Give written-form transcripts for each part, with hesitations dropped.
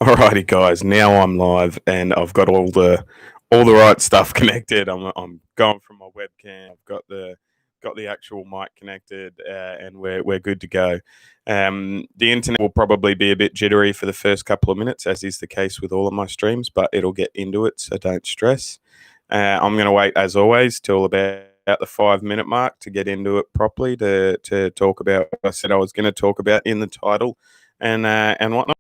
Alrighty, guys. Now I'm live, and I've got all the right stuff connected. I'm going from my webcam. I've got the actual mic connected, and we're good to go. The internet will probably be a bit jittery for the first couple of minutes, as is the case with all of my streams, but it'll get into it, so don't stress. I'm going to wait, as always, till about the 5 minute mark to get into it properly to talk about what I said I was going to talk about in the title, and whatnot.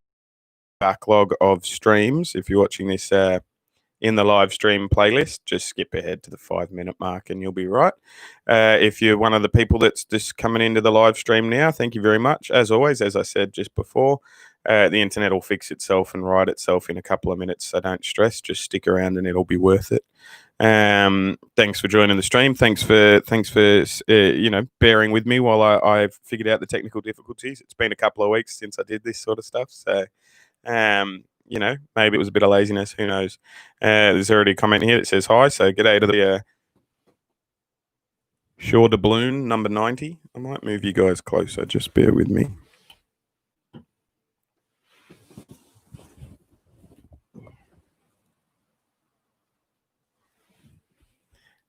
Backlog of streams. If you're watching this in the live stream playlist, just skip ahead to the 5 minute mark and you'll be right. If you're one of the people that's just coming into the live stream now, thank you very much. As always, as I said just before, the internet will fix itself and right itself in a couple of minutes, so don't stress. Just stick around and it'll be worth it. Thanks for joining the stream. Thanks for bearing with me while I've figured out the technical difficulties. It's been a couple of weeks since I did this sort of stuff, so maybe it was a bit of laziness. Who knows? There's already a comment here that says hi. So g'day to the Shore Doubloon number 90. I might move you guys closer. Just bear with me.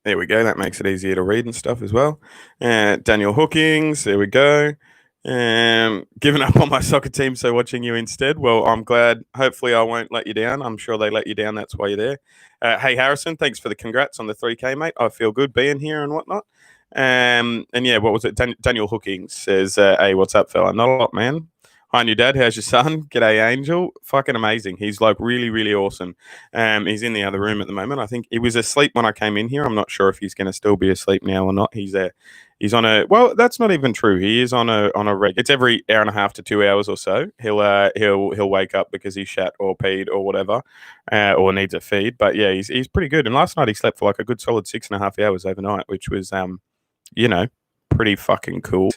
There we go. That makes it easier to read and stuff as well. Daniel Hookings. There we go. Giving up on my soccer team, so watching you instead. Well, I'm glad. Hopefully, I won't let you down. I'm sure they let you down. That's why you're there. Hey, Harrison, thanks for the congrats on the 3K, mate. I feel good being here and whatnot. And yeah, what was it? Daniel Hookings says, hey, what's up, fella? Not a lot, man. Hi, new dad. How's your son? G'day, Angel. Fucking amazing. He's like really, really awesome. He's in the other room at the moment. I think he was asleep when I came in here. I'm not sure if he's going to still be asleep now or not. He's on a, well, that's not even true. He is on a reg. It's every hour and a half to 2 hours or so. He'll wake up because he shat or peed or whatever, or needs a feed. But yeah, he's pretty good. And last night he slept for like a good solid 6.5 hours overnight, which was pretty fucking cool.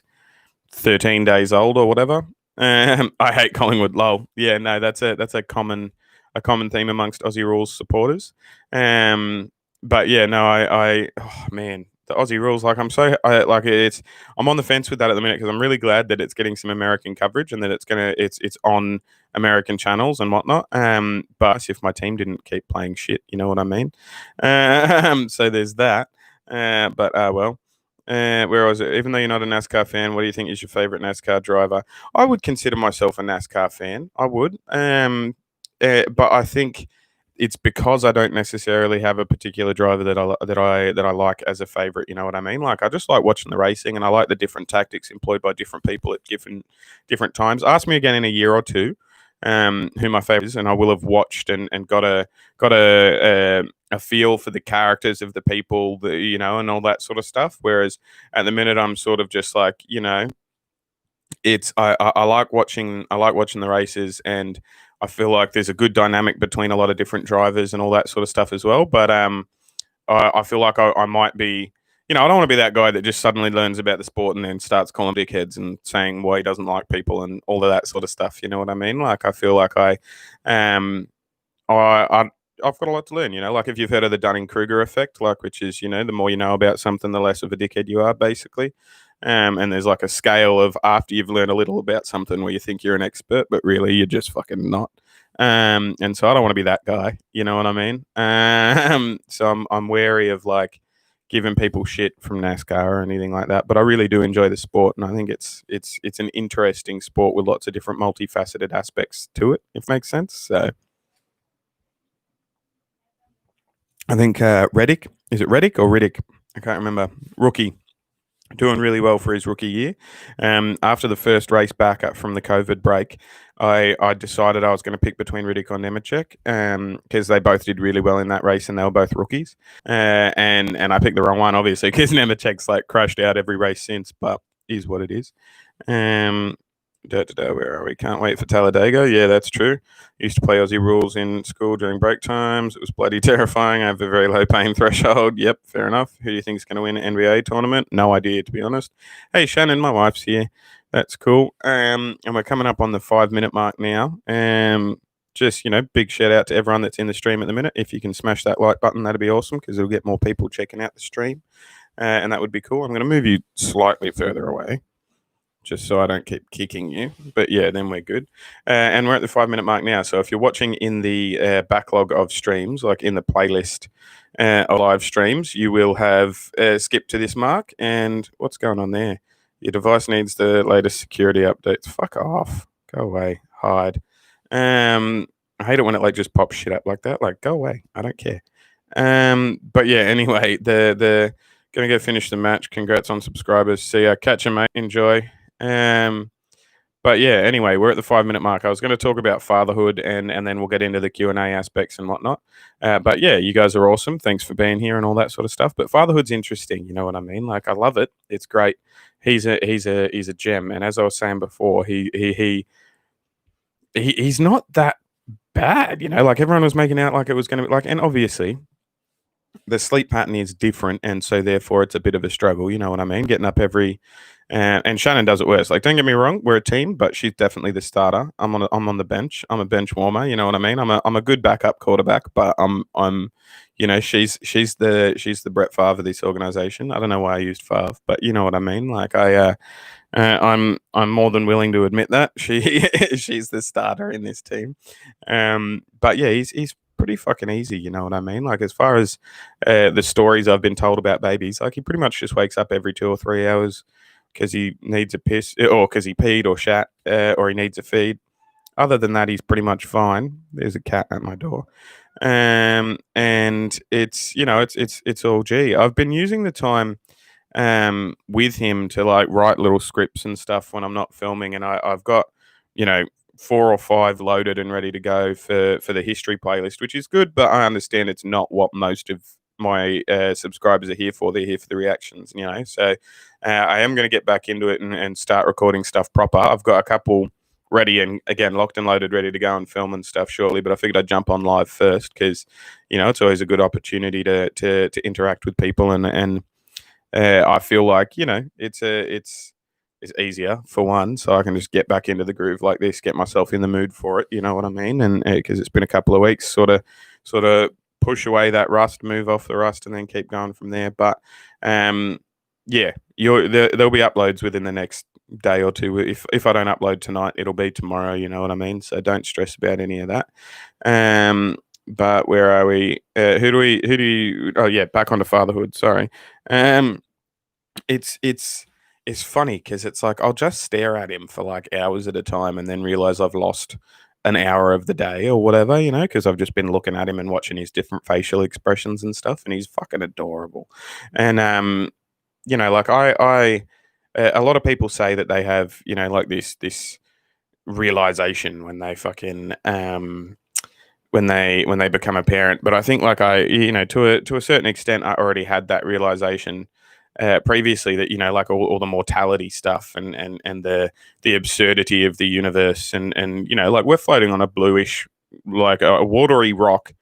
13 days old or whatever. I hate Collingwood. Lol. Yeah, no, that's a common theme amongst Aussie Rules supporters. But yeah, no, oh man, the Aussie Rules. Like, I'm on the fence with that at the minute because I'm really glad that it's getting some American coverage and that it's on American channels and whatnot. But if my team didn't keep playing shit, you know what I mean. So there's that. Well. Where was it? Even though you're not a NASCAR fan, what do you think is your favorite NASCAR driver? I would consider myself a NASCAR fan. I would. But I think it's because I don't necessarily have a particular driver that I like as a favorite. You know what I mean? Like, I just like watching the racing, and I like the different tactics employed by different people at different times. Ask me again in a year or two, who my favorite is, and I will have watched and got a feel for the characters of the people, and all that sort of stuff. Whereas at the minute, I'm sort of just like, it's I like watching the races, and I feel like there's a good dynamic between a lot of different drivers and all that sort of stuff as well. But I feel like I might be. I don't want to be that guy that just suddenly learns about the sport and then starts calling dickheads and saying why he doesn't like people and all of that sort of stuff. You know what I mean? Like, I feel like I I've got a lot to learn. Like, if you've heard of the Dunning-Kruger effect, like, which is, the more you know about something, the less of a dickhead you are, basically. And there's like a scale of after you've learned a little about something where you think you're an expert, but really you're just fucking not. And so I don't want to be that guy. You know what I mean? So I'm wary of like giving people shit from NASCAR or anything like that. But I really do enjoy the sport, and I think it's an interesting sport with lots of different multifaceted aspects to it, if it makes sense. So I think Reddick, is it Reddick or Riddick? I can't remember. Rookie. Doing really well for his rookie year. After the first race back up from the COVID break, I decided I was going to pick between Riddick or Nemechek because they both did really well in that race and they were both rookies. And I picked the wrong one, obviously, because Nemechek's like crashed out every race since, but is what it is. Where are we? Can't wait for Talladega. Yeah, that's true. Used to play Aussie Rules in school during break times. It was bloody terrifying. I have a very low pain threshold. Yep, fair enough. Who do you think is going to win an NBA tournament? No idea, to be honest. Hey, Shannon, my wife's here. That's cool. And we're coming up on the 5 minute mark now. Just, big shout out to everyone that's in the stream at the minute. If you can smash that like button, that'd be awesome because it'll get more people checking out the stream. And that would be cool. I'm going to move you slightly further away. just so I don't keep kicking you. But yeah, then we're good. And we're at the 5 minute mark now. So if you're watching in the backlog of streams, like in the playlist of live streams, you will have skipped to this mark. And what's going on there? Your device needs the latest security updates. Fuck off. Go away. Hide. I hate it when it like just pops shit up like that. Like, go away. I don't care. But yeah, anyway, the gonna go finish the match. Congrats on subscribers. See ya. Catch you, mate. Enjoy. Um, but yeah, anyway, we're at the 5 minute mark. I was going to talk about fatherhood, and then we'll get into the Q&A aspects and whatnot. But yeah, you guys are awesome. Thanks for being here and all that sort of stuff. But fatherhood's interesting. You know what I mean? Like, I love it. It's great. He's a gem. And as I was saying before, he's not that bad. You know, like everyone was making out like it was going to be like, and obviously the sleep pattern is different, and so therefore it's a bit of a struggle. You know what I mean? Getting up every, and Shannon does it worse. Like, don't get me wrong, we're a team, but she's definitely the starter. I'm on the bench. I'm a bench warmer. You know what I mean? I'm a good backup quarterback, but you know, she's the Brett Favre of this organization. I don't know why I used Favre, but you know what I mean. Like I'm more than willing to admit that she's the starter in this team. But yeah, he's pretty fucking easy. You know what I mean? Like, as far as the stories I've been told about babies, like he pretty much just wakes up every 2 or 3 hours because he needs a piss or because he peed or shat or he needs a feed. Other than that, he's pretty much fine. There's a cat at my door. And it's, you know, it's all G. I've been using the time with him to like write little scripts and stuff when I'm not filming, and I've got, you know, 4 or 5 loaded and ready to go for the history playlist, which is good, but I understand it's not what most of my subscribers are here for. They're here for the reactions, you know. So I am going to get back into it and start recording stuff proper. I've got a couple ready and again locked and loaded, ready to go and film and stuff shortly. But I figured I'd jump on live first because, you know, it's always a good opportunity to interact with people, and I feel like, you know, it's easier for one, so I can just get back into the groove like this, get myself in the mood for it. You know what I mean? And because it's been a couple of weeks, sort of push away that rust, move off the rust, and then keep going from there. But yeah, there'll be uploads within the next day or two. If I don't upload tonight, it'll be tomorrow. You know what I mean? So don't stress about any of that. But where are we? Who do you? Oh yeah, back onto fatherhood. Sorry. It's funny because it's like I'll just stare at him for like hours at a time and then realize I've lost an hour of the day or whatever, you know, because I've just been looking at him and watching his different facial expressions and stuff, and he's fucking adorable. And you know, like a lot of people say that they have, you know, like this realization when they fucking when they become a parent. But I think like you know, to a certain extent, I already had that realization previously, that, you know, like all the mortality stuff and the absurdity of the universe, and you know, like we're floating on a bluish, like a watery rock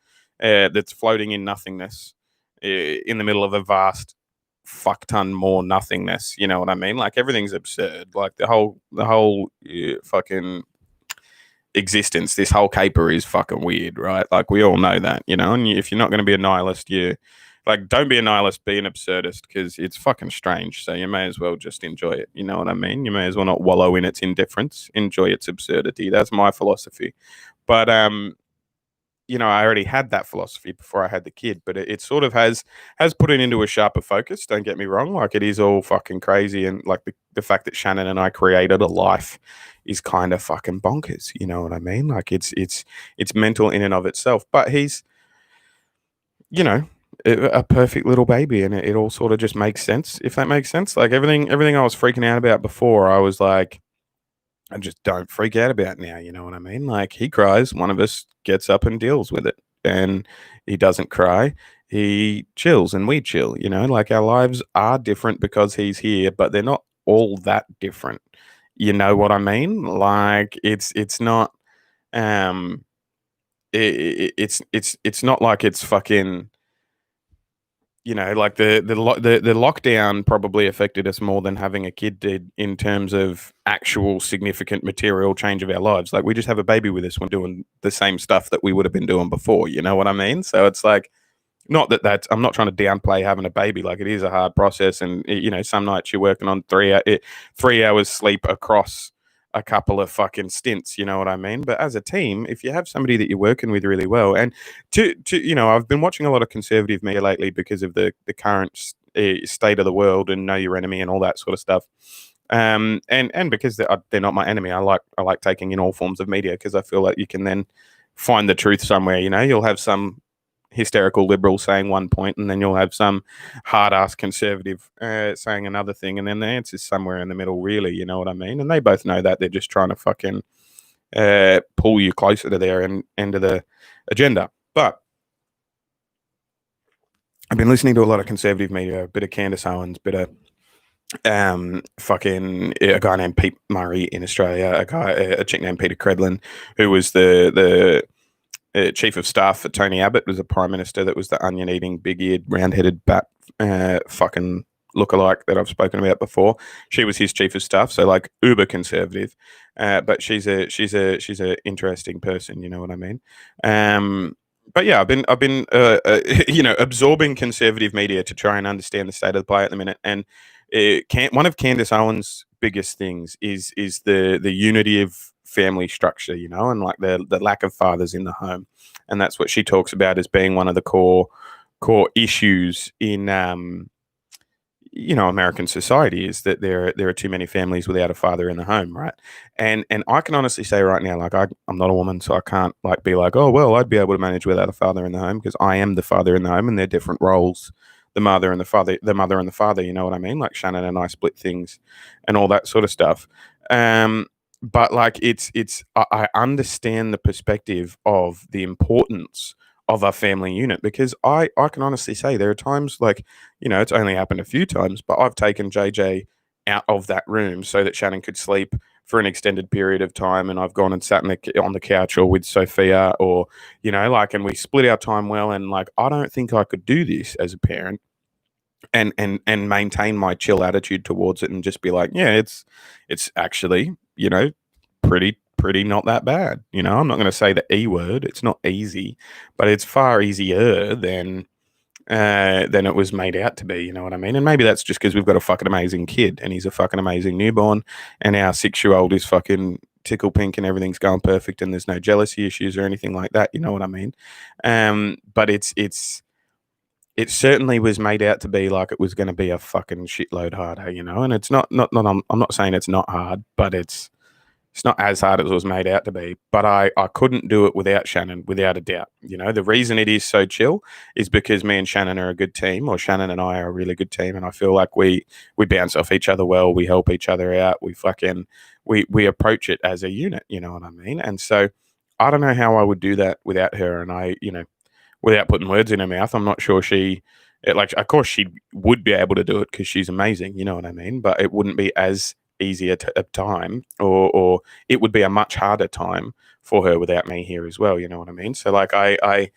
that's floating in nothingness in the middle of a vast fuck ton more nothingness. You know what I mean? Like everything's absurd. Like the whole fucking existence, this whole caper is fucking weird, right? Like we all know that, you know. And if you're not going to be a nihilist, you like, don't be a nihilist, be an absurdist, because it's fucking strange. So you may as well just enjoy it. You know what I mean? You may as well not wallow in its indifference. Enjoy its absurdity. That's my philosophy. But you know, I already had that philosophy before I had the kid, but it sort of has put it into a sharper focus. Don't get me wrong. Like it is all fucking crazy, and like the fact that Shannon and I created a life is kind of fucking bonkers. You know what I mean? Like it's mental in and of itself. But he's, you know, a perfect little baby, and it all sort of just makes sense, if that makes sense. Like everything I was freaking out about before, I was like, I just don't freak out about now. You know what I mean? Like he cries, one of us gets up and deals with it, and he doesn't cry, he chills, and we chill. You know, like our lives are different because he's here, but they're not all that different. You know what I mean? Like it's not it's not like it's fucking, you know, like the lockdown probably affected us more than having a kid did in terms of actual significant material change of our lives. Like we just have a baby with us, we're doing the same stuff that we would have been doing before. You know what I mean? So it's like not that I'm not trying to downplay having a baby. Like, it is a hard process, and some nights you're working on 3 hours sleep across a couple of fucking stints. You know what I mean? But as a team, if you have somebody that you're working with really well, and I've been watching a lot of conservative media lately because of the current state of the world and know your enemy and all that sort of stuff. And because they're not my enemy, I like taking in all forms of media because I feel like you can then find the truth somewhere. You'll have some hysterical liberal saying one point, and then you'll have some hard ass conservative saying another thing, and then the answer's somewhere in the middle, really. You know what I mean? And they both know that. They're just trying to fucking pull you closer to their end of the agenda. But I've been listening to a lot of conservative media, a bit of Candace Owens, bit of fucking a guy named Pete Murray in Australia, a chick named Peter Credlin, who was the chief of staff for Tony Abbott, was a prime minister that was the onion-eating, big-eared, round-headed bat fucking lookalike that I've spoken about before. She was his chief of staff, so like uber conservative, but she's a interesting person. You know what I mean? But yeah, I've been absorbing conservative media to try and understand the state of the play at the minute, and one of Candace Owens' biggest things is the unity of family structure, and like the lack of fathers in the home, and that's what she talks about as being one of the core issues in American society, is that there are too many families without a father in the home, right? And I can honestly say right now, like I'm not a woman, so I can't like be like, oh well, I'd be able to manage without a father in the home, because I am the father in the home, and they're different roles. The mother and the father, you know what I mean? Like Shannon and I split things and all that sort of stuff. But like I understand the perspective of the importance of a family unit, because I can honestly say there are times, like, it's only happened a few times, but I've taken JJ out of that room so that Shannon could sleep for an extended period of time, and I've gone and sat on the couch or with Sophia, or and we split our time well, and like I don't think I could do this as a parent and maintain my chill attitude towards it and just be like, yeah, it's actually, pretty not that bad. I'm not going to say the E word. It's not easy, but it's far easier than it was made out to be. You know what I mean? And maybe that's just because we've got a fucking amazing kid, and he's a fucking amazing newborn, and our 6-year-old is fucking tickle pink, and everything's going perfect, and there's no jealousy issues or anything like that. You know what I mean? But it certainly was made out to be like it was going to be a fucking shitload harder, and it's not. I'm not saying it's not hard, but it's not as hard as it was made out to be. But I couldn't do it without Shannon, without a doubt. The reason it is so chill is because me and Shannon are a good team, or Shannon and I are a really good team, and I feel like we bounce off each other well. We help each other out. We approach it as a unit. You know what I mean? And so I don't know how I would do that without her, and without putting words in her mouth, I'm not sure of course she would be able to do it because she's amazing, you know what I mean? But it wouldn't be as easy a time, or it would be a much harder time for her without me here as well, you know what I mean? So like I've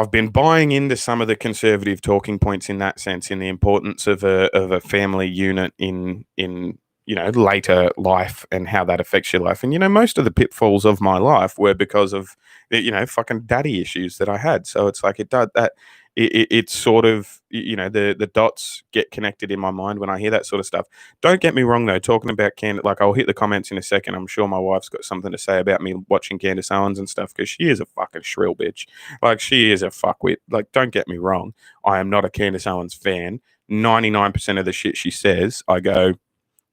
been buying into some of the conservative talking points in that sense, in the importance of a family unit in later life, and how that affects your life. And most of the pitfalls of my life were because of the fucking daddy issues that I had. So it's like it's sort of, the dots get connected in my mind when I hear that sort of stuff. Don't get me wrong though, talking about Candace, like I'll hit the comments in a second. I'm sure my wife's got something to say about me watching Candace Owens and stuff, because she is a fucking shrill bitch. Like, she is a fuckwit. Like, don't get me wrong, I am not a Candace Owens fan. 99% of the shit she says, I go,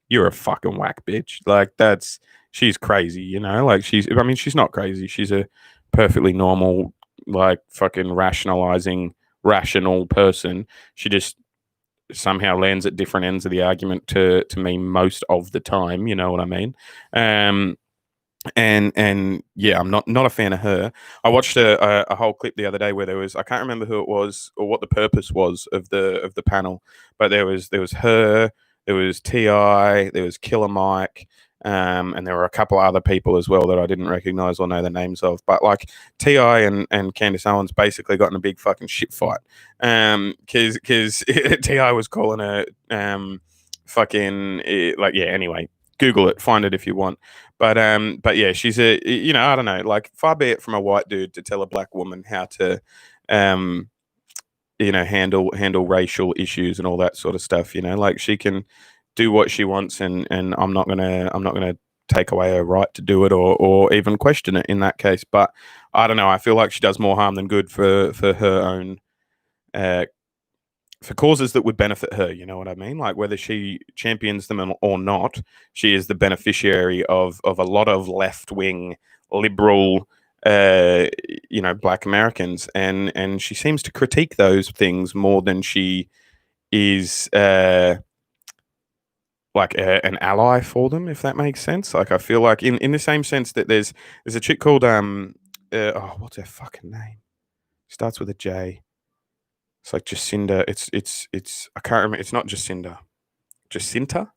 you're a fucking whack bitch. Like, she's crazy, like she's not crazy. She's a perfectly normal, like fucking rational person. She just somehow lands at different ends of the argument to me most of the time. You know what I mean? And yeah, I'm not a fan of her. I watched a whole clip the other day where there was, I can't remember who it was or what the purpose was of the panel, but there was her, there was Ti, there was Killer Mike, and there were a couple other people as well that I didn't recognize or know the names of. But like Ti and Candace Owens basically got in a big fucking shit fight, because Ti was calling her like, yeah. Anyway, Google it, find it if you want. But yeah, she's I don't know, like, far be it from a white dude to tell a black woman how to um, handle racial issues and all that sort of stuff. Like she can do what she wants, and I'm not gonna take away her right to do it or even question it in that case. But I don't know. I feel like she does more harm than good for her own. Uh, for causes that would benefit her, you know what I mean? Like whether she champions them or not, she is the beneficiary of a lot of left wing liberal, uh, Black Americans, and she seems to critique those things more than she is like an ally for them, if that makes sense. Like I feel like in the same sense that there's a chick called what's her fucking name? Starts with a J. It's like Jacinda. It's I can't remember. It's not Jacinda. Jacinta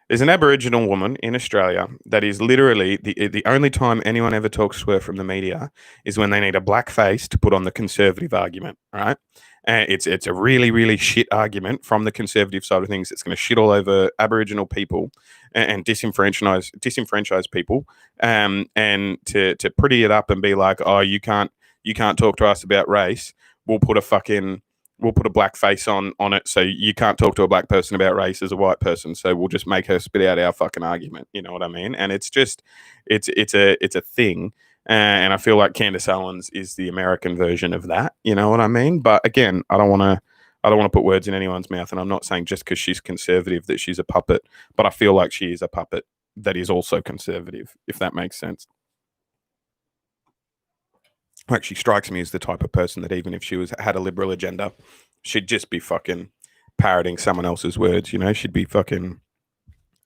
is an Aboriginal woman in Australia that is literally the only time anyone ever talks to her from the media is when they need a black face to put on the conservative argument, right? And it's a really really shit argument from the conservative side of things. It's going to shit all over Aboriginal people and disenfranchise people, and to pretty it up and be like, oh, you can't talk to us about race. We'll put a fucking we'll put a black face on it, so you can't talk to a black person about race as a white person, so we'll just make her spit out our fucking argument, you know what I mean? And it's just it's a thing, and I feel like Candace Owens is the American version of that, you know what I mean? But again, I don't want to put words in anyone's mouth, and I'm not saying just because she's conservative that she's a puppet, but I feel like she is a puppet that is also conservative, if that makes sense. Like she strikes me as the type of person that even if she had a liberal agenda, she'd just be fucking parroting someone else's words. She'd be fucking,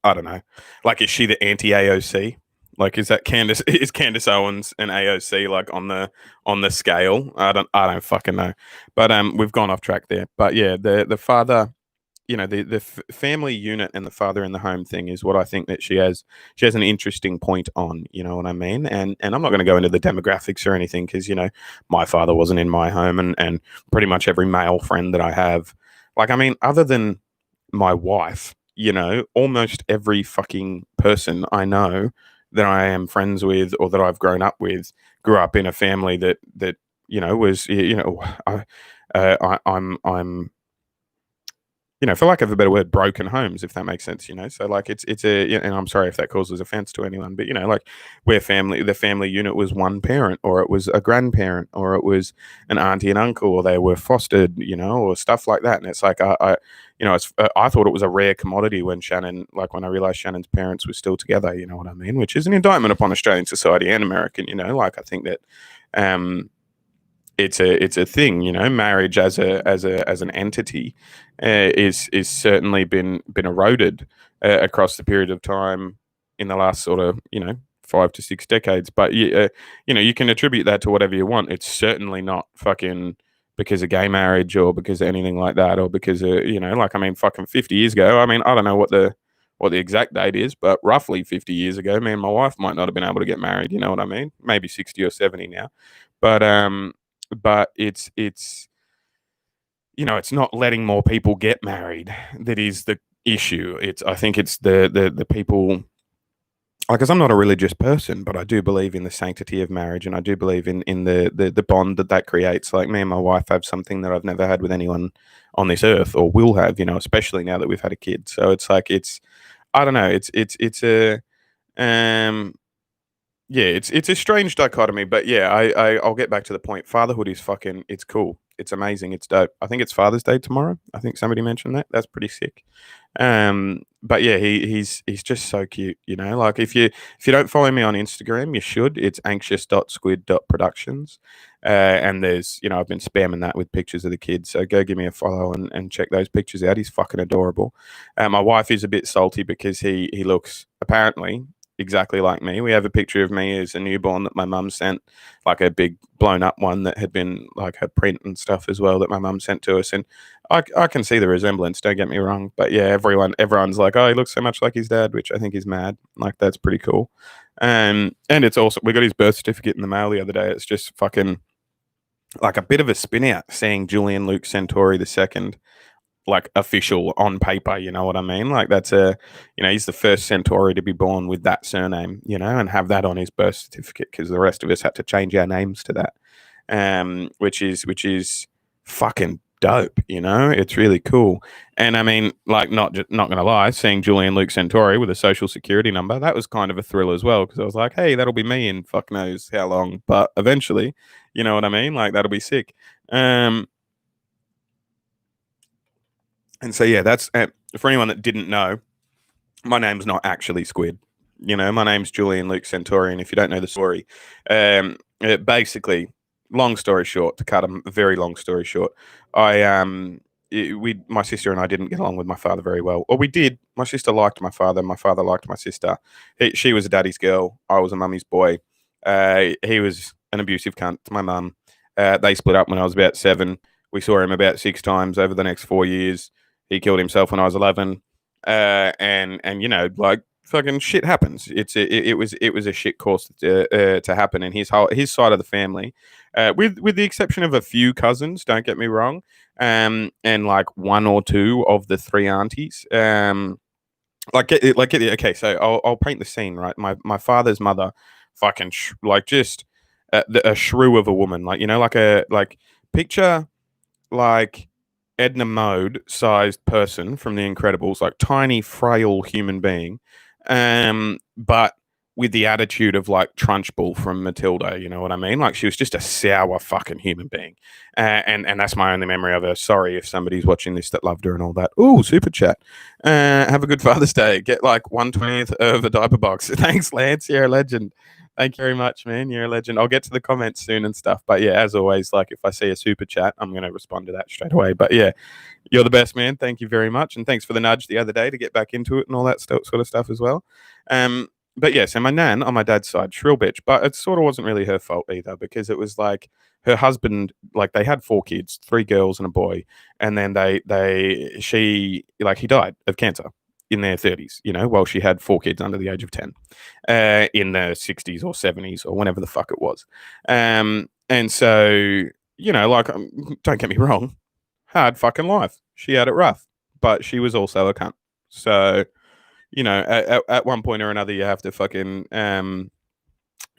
I don't know. Like, is she the anti AOC? Like, is that Candace? Is Candace Owens and AOC like on the scale? I don't fucking know. But we've gone off track there. But yeah, the father, the family unit and the father in the home thing is what I think that she has an interesting point on, you know what I mean? And I'm not going to go into the demographics or anything because my father wasn't in my home, and pretty much every male friend that I have, like, I mean, other than my wife, almost every fucking person I know that I am friends with or that I've grown up with grew up in a family that was, I'm for lack of a better word, broken homes, if that makes sense. So like it's a, and I'm sorry if that causes offense to anyone, but like where the family unit was one parent, or it was a grandparent, or it was an auntie and uncle, or they were fostered, or stuff like that. And it's like I thought it was a rare commodity when when I realized Shannon's parents were still together. You know what I mean? Which is an indictment upon Australian society and American. Like I think that. It's a thing, marriage as an entity is certainly been eroded across the period of time in the last sort of 5 to 6 decades. But you can attribute that to whatever you want. It's certainly not fucking because of gay marriage or because of anything like that, or because of like, I mean, fucking 50 years ago. I mean, I don't know what the exact date is, but roughly 50 years ago, me and my wife might not have been able to get married. You know what I mean? Maybe 60 or 70 now, but it's it's not letting more people get married that is the issue. I think it's the people. Like, because I'm not a religious person, but I do believe in the sanctity of marriage, and I do believe in the bond that creates. Like, me and my wife have something that I've never had with anyone on this earth, or will have, especially now that we've had a kid. So it's like I don't know, it's a um yeah, it's a strange dichotomy, but yeah, I'll get back to the point. Fatherhood is fucking, it's cool. It's amazing. It's dope. I think it's Father's Day tomorrow. I think somebody mentioned that. That's pretty sick. But yeah, he's just so cute, Like, if you don't follow me on Instagram, you should. It's anxious.squid.productions. And there's, I've been spamming that with pictures of the kids. So go give me a follow and check those pictures out. He's fucking adorable. My wife is a bit salty because he looks apparently exactly like me. We have a picture of me as a newborn that my mum sent, like a big blown up one that had been like her print and stuff as well, that my mum sent to us. And I can see the resemblance, don't get me wrong. But yeah, everyone's like, oh, he looks so much like his dad, which I think is mad. Like, that's pretty cool. And it's also, we got his birth certificate in the mail the other day. It's just fucking like a bit of a spin out seeing Julian Luke Centauri II like official on paper, you know what I mean? Like, that's he's the first Centauri to be born with that surname, and have that on his birth certificate, because the rest of us had to change our names to that. which is fucking dope. It's really cool. And I mean, like, not gonna lie, seeing Julian Luke Centauri with a social security number, that was kind of a thrill as well, because I was like, hey, that'll be me in fuck knows how long, but eventually, you know what I mean? Like, that'll be sick. Um, and so yeah, that's for anyone that didn't know, my name's not actually Squid. My name's Julian Luke Centaurian. If you don't know the story, basically, long story short, to cut a very long story short, I my sister and I didn't get along with my father very well. Or we did. My sister liked my father. My father liked my sister. She was a daddy's girl. I was a mummy's boy. He was an abusive cunt to my mum. They split up when I was about 7. We saw him about 6 times over the next 4 years. He killed himself when I was 11. And like, fucking shit happens. It was a shit course to happen, and his side of the family, with the exception of a few cousins, don't get me wrong, and like 1 or 2 of the 3 aunties, okay, so I'll paint the scene, right. My father's mother, fucking like, just a shrew of a woman, like, like, picture, like, Edna Mode sized person from The Incredibles, like, tiny, frail human being, but with the attitude of, like, Trunchbull from Matilda. You know what I mean? Like, she was just a sour fucking human being, and that's my only memory of her. Sorry if somebody's watching this that loved her and all that. Ooh, super chat. Have a good Father's Day. Get like 1/20th of a diaper box. Thanks, Lance. You're a legend. Thank you very much, man. You're a legend. I'll get to the comments soon and stuff. But yeah, as always, like, if I see a super chat, I'm going to respond to that straight away. But yeah, you're the best, man. Thank you very much. And thanks for the nudge the other day to get back into it and all that sort of stuff as well. But yeah, so my nan on my dad's side, shrill bitch, but it sort of wasn't really her fault either, because it was like her husband, like, they had 4 kids, 3 girls and a boy. And then he died of cancer in their 30s, while she had 4 kids under the age of 10, in the 60s or 70s or whenever the fuck it was. And so, like, don't get me wrong, hard fucking life. She had it rough, but she was also a cunt. So, at one point or another, you have to fucking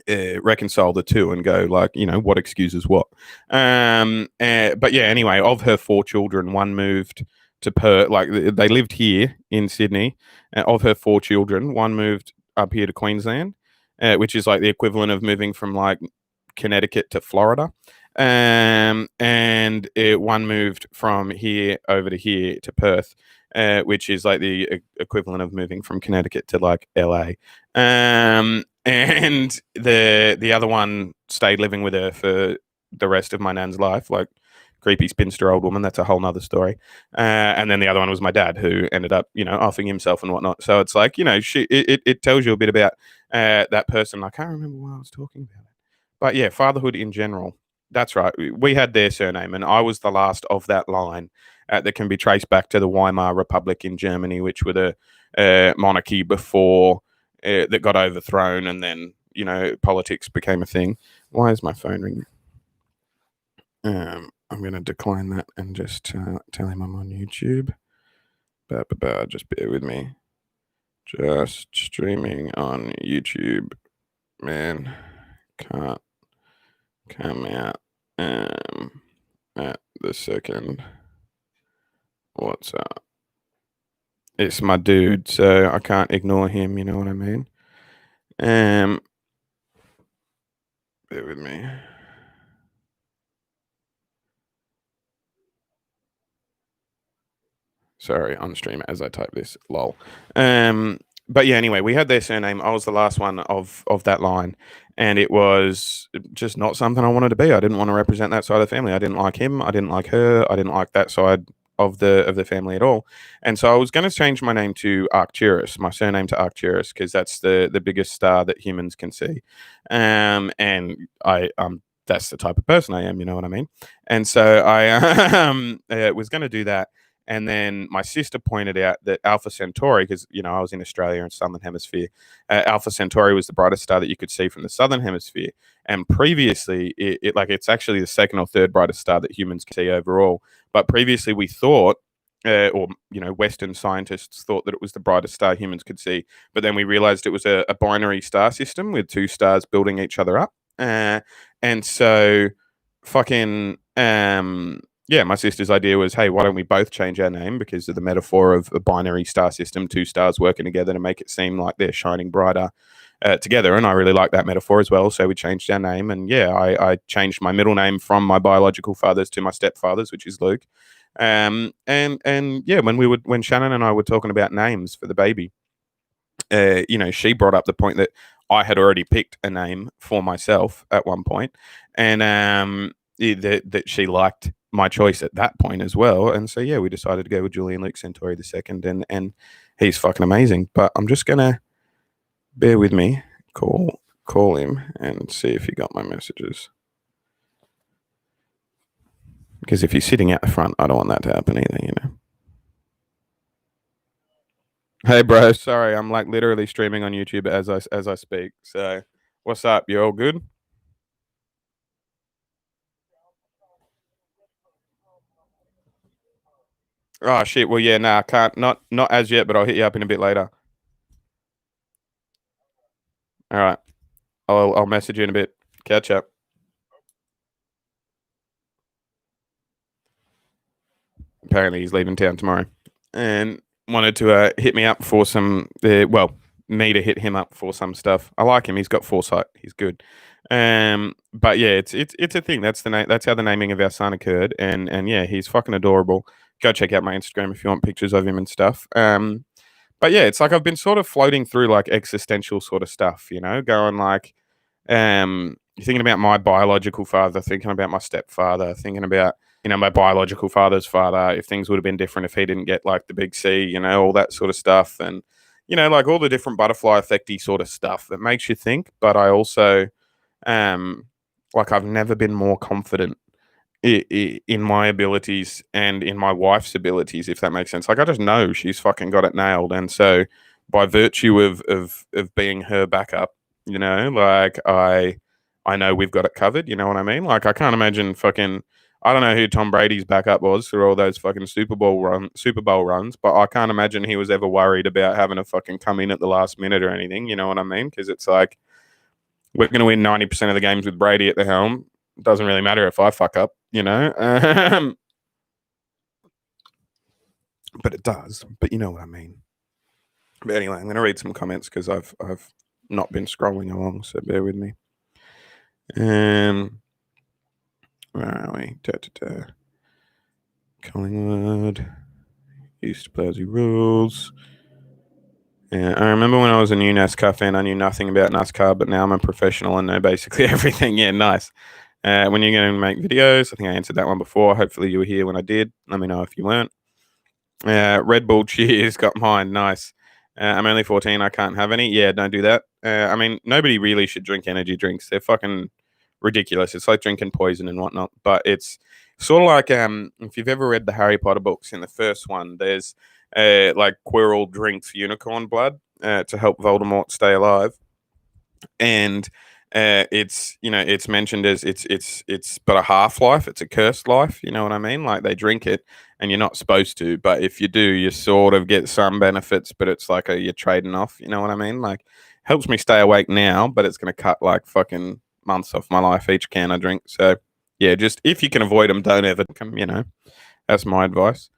reconcile the two and go, like, what excuses what. But yeah, anyway, of her 4 children, one moved to Perth. Like, they lived here in Sydney. Of her 4 children, one moved up here to Queensland, which is like the equivalent of moving from, like, Connecticut to Florida. And one moved from here over to here to Perth, which is like the equivalent of moving from Connecticut to, like, LA. And the other one stayed living with her for the rest of my nan's life, like, creepy spinster old woman. That's a whole nother story. And then the other one was my dad, who ended up, offing himself and whatnot. So it's like, it tells you a bit about that person. I can't remember what I was talking about. But yeah, fatherhood in general. That's right. We had their surname, and I was the last of that line that can be traced back to the Weimar Republic in Germany, which were the monarchy before that got overthrown, and then, politics became a thing. Why is my phone ringing? I'm going to decline that and just tell him I'm on YouTube. Just bear with me. Just streaming on YouTube. Man, can't come out at the second. What's up? It's my dude, so I can't ignore him, you know what I mean? Bear with me. Sorry, on stream as I type this, lol. But yeah, anyway, we had their surname. I was the last one of that line, and it was just not something I wanted to be. I didn't want to represent that side of the family. I didn't like him. I didn't like her. I didn't like that side of the family at all. And so I was going to change my name to Arcturus, my surname to Arcturus, because that's the biggest star that humans can see. And I that's the type of person I am. You know what I mean? And so I was going to do that. And then my sister pointed out that Alpha Centauri, because, I was in Australia and Southern Hemisphere, Alpha Centauri was the brightest star that you could see from the Southern Hemisphere. And previously, it's actually the second or third brightest star that humans can see overall. But previously, we thought, Western scientists thought that it was the brightest star humans could see. But then we realized it was a binary star system with 2 stars building each other up. And so fucking yeah, my sister's idea was, hey, why don't we both change our name because of the metaphor of a binary star system, two stars working together to make it seem like they're shining brighter together. And I really like that metaphor as well. So we changed our name, and yeah, I changed my middle name from my biological father's to my stepfather's, which is Luke. And yeah, when Shannon and I were talking about names for the baby, she brought up the point that I had already picked a name for myself at one point, and that she liked my choice at that point as well. And so yeah, we decided to go with Julian Luke Centauri the second, and he's fucking amazing. But I'm just gonna bear with me, call him and see if he got my messages. Because if he's sitting out the front, I don't want that to happen either. Hey, bro. Sorry, I'm like literally streaming on YouTube as I speak. So, what's up? You all good? Oh shit. Well, yeah. Nah, I can't. Not as yet, but I'll hit you up in a bit later. All right. I'll message you in a bit. Catch up. Apparently, he's leaving town tomorrow, and wanted to hit me up for some. Me to hit him up for some stuff. I like him. He's got foresight. He's good. But yeah, it's a thing. That's the name. That's how the naming of our son occurred. And yeah, he's fucking adorable. Go check out my Instagram if you want pictures of him and stuff. But yeah, it's like I've been sort of floating through like existential sort of stuff. Going like, thinking about my biological father, thinking about my stepfather, thinking about my biological father's father, if things would have been different if he didn't get like the big C, all that sort of stuff. And, like all the different butterfly effecty sort of stuff that makes you think. But I also, like, I've never been more confident in my abilities and in my wife's abilities, if that makes sense. Like, I just know she's fucking got it nailed. And so, by virtue of being her backup, like I know we've got it covered. You know what I mean? Like, I can't imagine fucking. I don't know who Tom Brady's backup was through all those fucking Super Bowl runs, but I can't imagine he was ever worried about having to fucking come in at the last minute or anything. You know what I mean? Because it's like we're going to win 90% of the games with Brady at the helm. Doesn't really matter if I fuck up. But it does. But you know what I mean. But anyway, I'm going to read some comments because I've not been scrolling along, so bear with me. Where are we? Collingwood. East Blousy rules. Yeah, I remember when I was a new NASCAR fan, I knew nothing about NASCAR, but now I'm a professional and know basically everything. Yeah, nice. When you're going to make videos, I think I answered that one before. Hopefully you were here when I did. Let me know if you weren't. Red Bull cheers, got mine. Nice. I'm only 14. I can't have any. Yeah, don't do that. I mean, nobody really should drink energy drinks. They're fucking ridiculous. It's like drinking poison and whatnot. But it's sort of like if you've ever read the Harry Potter books, in the first one, there's like Quirrell drinks unicorn blood to help Voldemort stay alive, and it's mentioned as it's but a half life. It's a cursed life. You know what I mean? Like they drink it, and you're not supposed to, but if you do, you sort of get some benefits. But it's like you're trading off. You know what I mean? Like helps me stay awake now, but it's gonna cut like fucking months off my life each can I drink. So yeah, just if you can avoid them, don't ever come. That's my advice.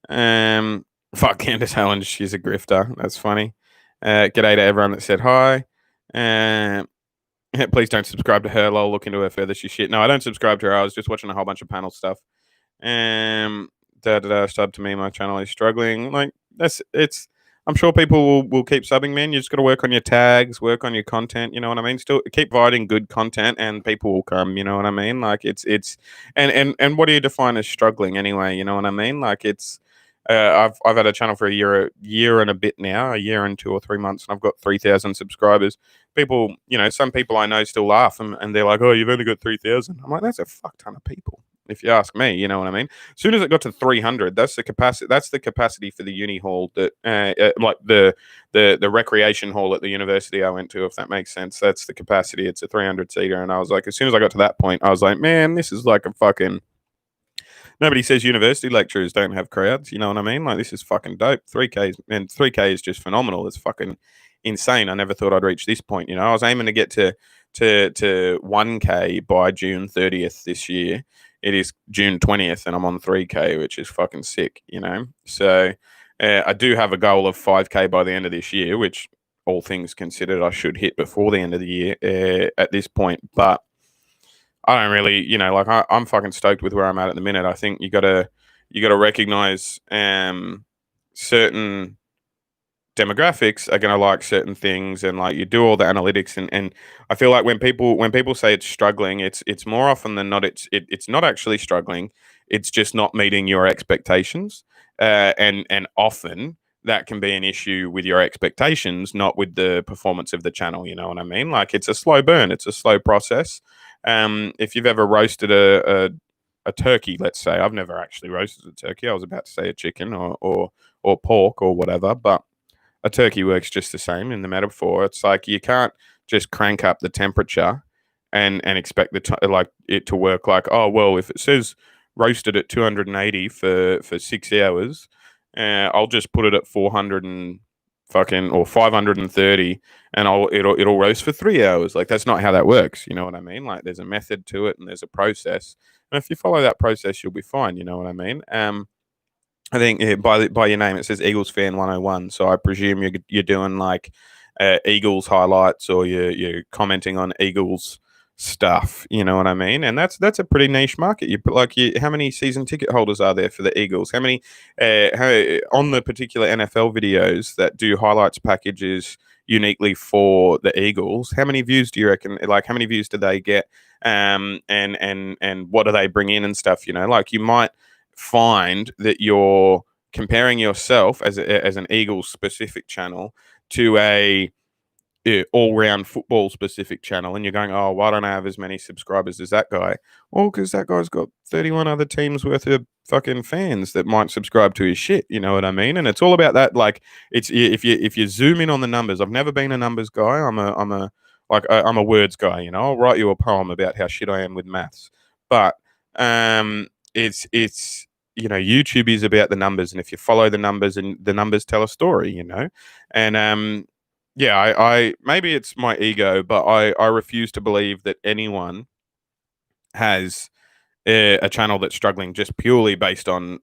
Fuck Candace Helen, she's a grifter. That's funny. G'day to everyone that said hi. Please don't subscribe to her. I'll look into her further. She's shit. No, I don't subscribe to her. I was just watching a whole bunch of panel stuff. Sub to me. My channel is struggling. Like it's. I'm sure people will keep subbing, man. You just got to work on your tags, work on your content. You know what I mean? Still keep providing good content, and people will come. You know what I mean? Like and what do you define as struggling anyway? You know what I mean? Like it's. I've had a channel for a year and a bit now, a year and 2 or 3 months, and I've got 3,000 subscribers. People, some people I know still laugh and they're like, "Oh, you've only got 3,000." I'm like, that's a fuck ton of people, if you ask me. You know what I mean? As soon as it got to 300, that's the capacity. That's the capacity for the uni hall that, like the recreation hall at the university I went to, if that makes sense. That's the capacity. It's a 300 seater, and I was like, as soon as I got to that point, I was like, man, this is like a fucking. Nobody says university lecturers don't have crowds. You know what I mean? Like this is fucking dope. 3K is just phenomenal. It's fucking insane. I never thought I'd reach this point. I was aiming to get to to 1K by June 30th this year. It is June 20th, and I'm on 3K, which is fucking sick, you know. So I do have a goal of 5K by the end of this year, which all things considered, I should hit before the end of the year at this point. But I don't really, like I'm fucking stoked with where I'm at the minute. I think you gotta recognize certain demographics are going to like certain things, and like you do all the analytics, and I feel like when people say it's struggling, it's more often than not it's not actually struggling. It's just not meeting your expectations, and often that can be an issue with your expectations, not with the performance of the channel. You know what I mean? Like, it's a slow burn, it's a slow process. If you've ever roasted a turkey, let's say. I've never actually roasted a turkey. I was about to say a chicken or pork or whatever, but a turkey works just the same in the metaphor. It's like you can't just crank up the temperature and expect like it to work. Like, oh well, if it says roasted at 280 for 6 hours, I'll just put it at 400 and fucking or 530, and it'll roast for 3 hours. Like, that's not how that works. You know what I mean? Like, there's a method to it and there's a process, and if you follow that process, you'll be fine. You know what I mean? I think by your name it says Eagles fan 101. So I presume you're doing like Eagles highlights, or you're commenting on Eagles stuff. You know what I mean? And that's a pretty niche market. How many season ticket holders are there for the Eagles? How many on the particular NFL videos that do highlights packages uniquely for the Eagles? How many views do you reckon? Like, how many views do they get? And what do they bring in and stuff? You know, like, you might find that you're comparing yourself as an Eagles specific channel to a all round football specific channel, and you're going, oh, why don't I have as many subscribers as that guy? Well, because that guy's got 31 other teams worth of fucking fans that might subscribe to his shit. You know what I mean? And it's all about that. Like, it's if you zoom in on the numbers. I've never been a numbers guy. I'm a words guy. You know, I'll write you a poem about how shit I am with maths, but it's YouTube is about the numbers, and if you follow the numbers, and the numbers tell a story, and yeah, I maybe it's my ego, but I refuse to believe that anyone has a channel that's struggling just purely based on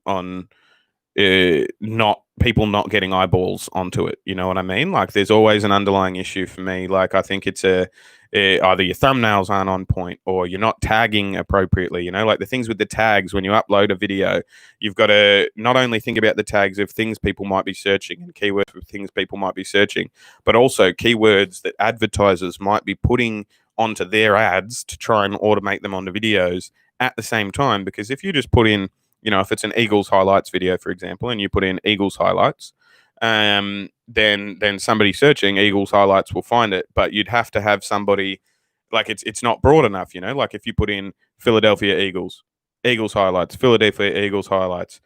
not people not getting eyeballs onto it. You know what I mean? Like, there's always an underlying issue for me. Like, I think it's either your thumbnails aren't on point, or you're not tagging appropriately. You know, like the things with the tags, when you upload a video, you've got to not only think about the tags of things people might be searching and keywords of things people might be searching, but also keywords that advertisers might be putting onto their ads to try and automate them onto videos at the same time. Because if you just put in, if it's an Eagles highlights video, for example, and you put in Eagles highlights, then somebody searching Eagles highlights will find it. But you'd have to have somebody, like, it's not broad enough. Like, if you put in Philadelphia Eagles highlights, Philadelphia Eagles highlights,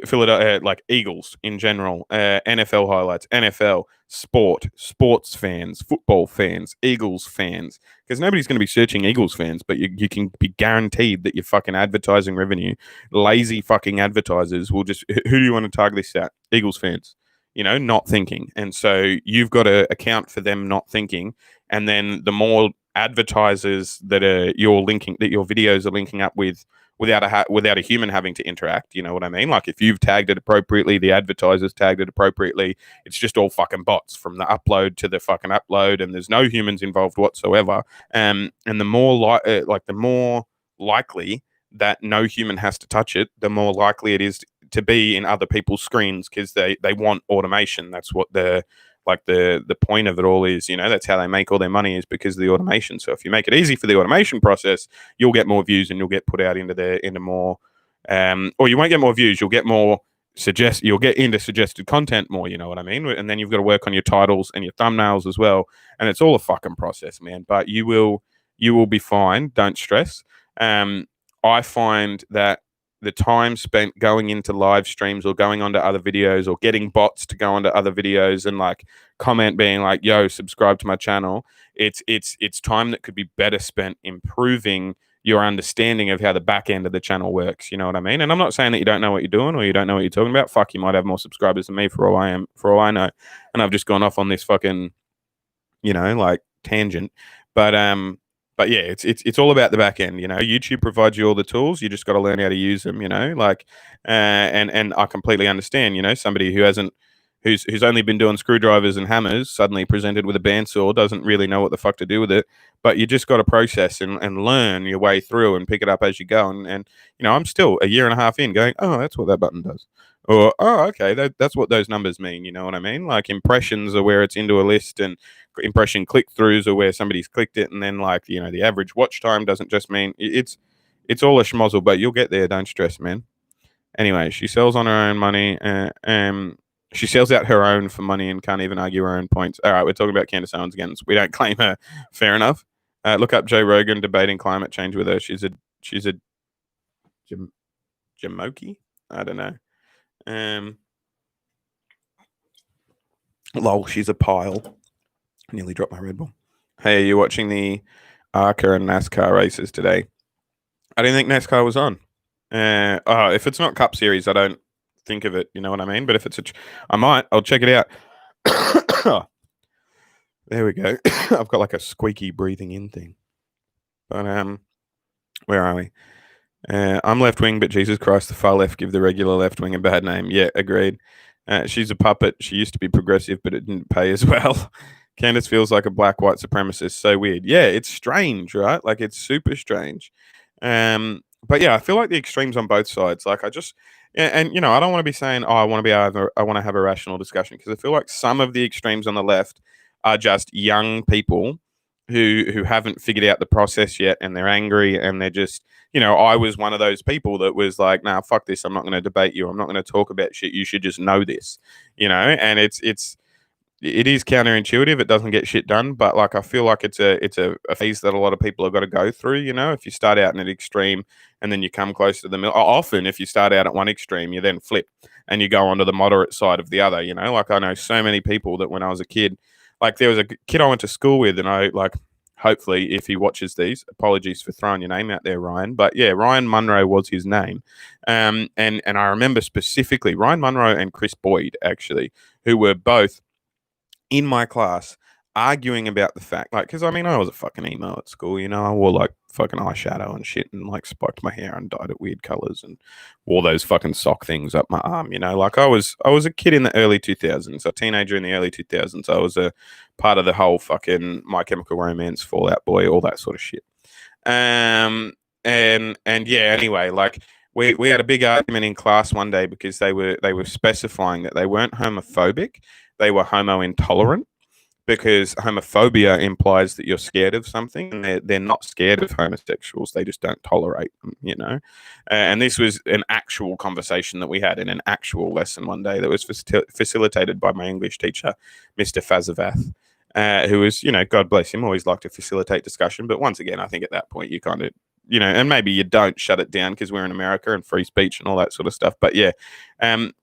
Philadelphia, like Eagles in general, NFL highlights, NFL, sports fans, football fans, Eagles fans, because nobody's going to be searching Eagles fans, but you can be guaranteed that your fucking advertising revenue, lazy fucking advertisers will just, who do you want to target this at? Eagles fans, not thinking. And so you've got to account for them not thinking. And then the more advertisers that your videos are linking up with, without a human having to interact, you know what I mean? Like, if you've tagged it appropriately, the advertisers tagged it appropriately, it's just all fucking bots from the upload to the fucking upload, and there's no humans involved whatsoever. And the more the more likely that no human has to touch it, the more likely it is to be in other people's screens, because they want automation. That's what the point of it all is. That's how they make all their money, is because of the automation. So if you make it easy for the automation process, you'll get more views, and you'll get put out into more, or you won't get more views, you'll get into suggested content more. You know what I mean? And then you've got to work on your titles and your thumbnails as well, and it's all a fucking process, man. But you will be fine. Don't stress. I find that the time spent going into live streams, or going onto other videos, or getting bots to go onto other videos and like comment being like, yo, subscribe to my channel. It's time that could be better spent improving your understanding of how the back end of the channel works. You know what I mean? And I'm not saying that you don't know what you're doing, or you don't know what you're talking about. Fuck, you might have more subscribers than me for all I know. And I've just gone off on this fucking, like, tangent. But But yeah, it's all about the back end. YouTube provides you all the tools. You just got to learn how to use them. And I completely understand. Somebody who hasn't, who's only been doing screwdrivers and hammers, suddenly presented with a bandsaw, doesn't really know what the fuck to do with it. But you just got to process and learn your way through and pick it up as you go. And I'm still a year and a half in, going, oh, that's what that button does. Or, oh, okay, that's what those numbers mean. You know what I mean? Like impressions are where it's into a list, and impression click-throughs are where somebody's clicked it, and then the average watch time doesn't just mean it's all a schmozzle, but you'll get there. Don't stress, man. Anyway, she sells on her own money. She sells out her own for money and can't even argue her own points. All right, we're talking about Candace Owens again. So we don't claim her. Fair enough. Look up Joe Rogan debating climate change with her. She's a Jamoki. I don't know. Lol, she's a pile. Nearly dropped my Red Bull. Hey, are you watching the ARCA and NASCAR races today? I didn't think NASCAR was on. If it's not Cup Series, I don't think of it. You know what I mean? But if it's I might. I'll check it out. There we go. I've got like a squeaky breathing in thing. But where are we? I'm left wing, but Jesus Christ, the far left give the regular left wing a bad name. Yeah, agreed. She's a puppet. She used to be progressive, but it didn't pay as well. Candace feels like a black white supremacist. So weird. Yeah, it's strange, right? Like it's super strange. But yeah, I feel like the extremes on both sides. Like I just, and I don't want to be saying, oh, I want to have a rational discussion, because I feel like some of the extremes on the left are just young people who haven't figured out the process yet, and they're angry, and they're just, I was one of those people that was like, nah, fuck this. I'm not going to debate you. I'm not going to talk about shit. You should just know this, and it is counterintuitive. It doesn't get shit done, but like I feel like it's a phase that a lot of people have got to go through. If you start out in an extreme and then you come close to the middle, often if you start out at one extreme, you then flip and you go onto the moderate side of the other. Like I know so many people that when I was a kid, like there was a kid I went to school with, and I like, hopefully if he watches these, apologies for throwing your name out there, Ryan. But yeah, Ryan Munro was his name, and I remember specifically Ryan Munro and Chris Boyd actually, who were both in my class arguing about the fact, like, because I mean, I was a fucking emo at school, I wore like fucking eyeshadow and shit, and like spiked my hair and dyed it weird colors, and wore those fucking sock things up my arm, like I was a kid in the early 2000s, a teenager in the early 2000s. I was a part of the whole fucking My Chemical Romance, Fall Out Boy, all that sort of shit. And yeah, anyway, like we had a big argument in class one day because they were specifying that they weren't homophobic, they were homo intolerant, because homophobia implies that you're scared of something, and they're not scared of homosexuals, they just don't tolerate them. And this was an actual conversation that we had in an actual lesson one day that was facilitated by my English teacher, Mr. Fazavath, who was, God bless him, always liked to facilitate discussion. But once again, I think at that point you kind of, and maybe you don't shut it down because we're in America and free speech and all that sort of stuff. But yeah,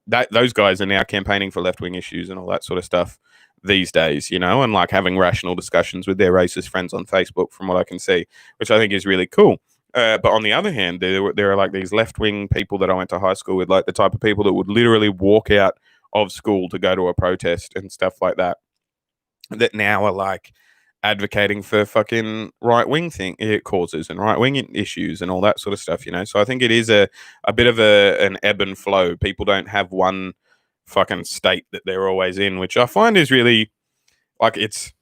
those guys are now campaigning for left-wing issues and all that sort of stuff these days, and like having rational discussions with their racist friends on Facebook, from what I can see, which I think is really cool. But on the other hand, there are like these left-wing people that I went to high school with, like the type of people that would literally walk out of school to go to a protest and stuff like that, that now are like advocating for fucking right-wing causes and right-wing issues and all that sort of stuff, So I think it is a bit of an ebb and flow. People don't have one fucking state that they're always in, which I find is really, like, it's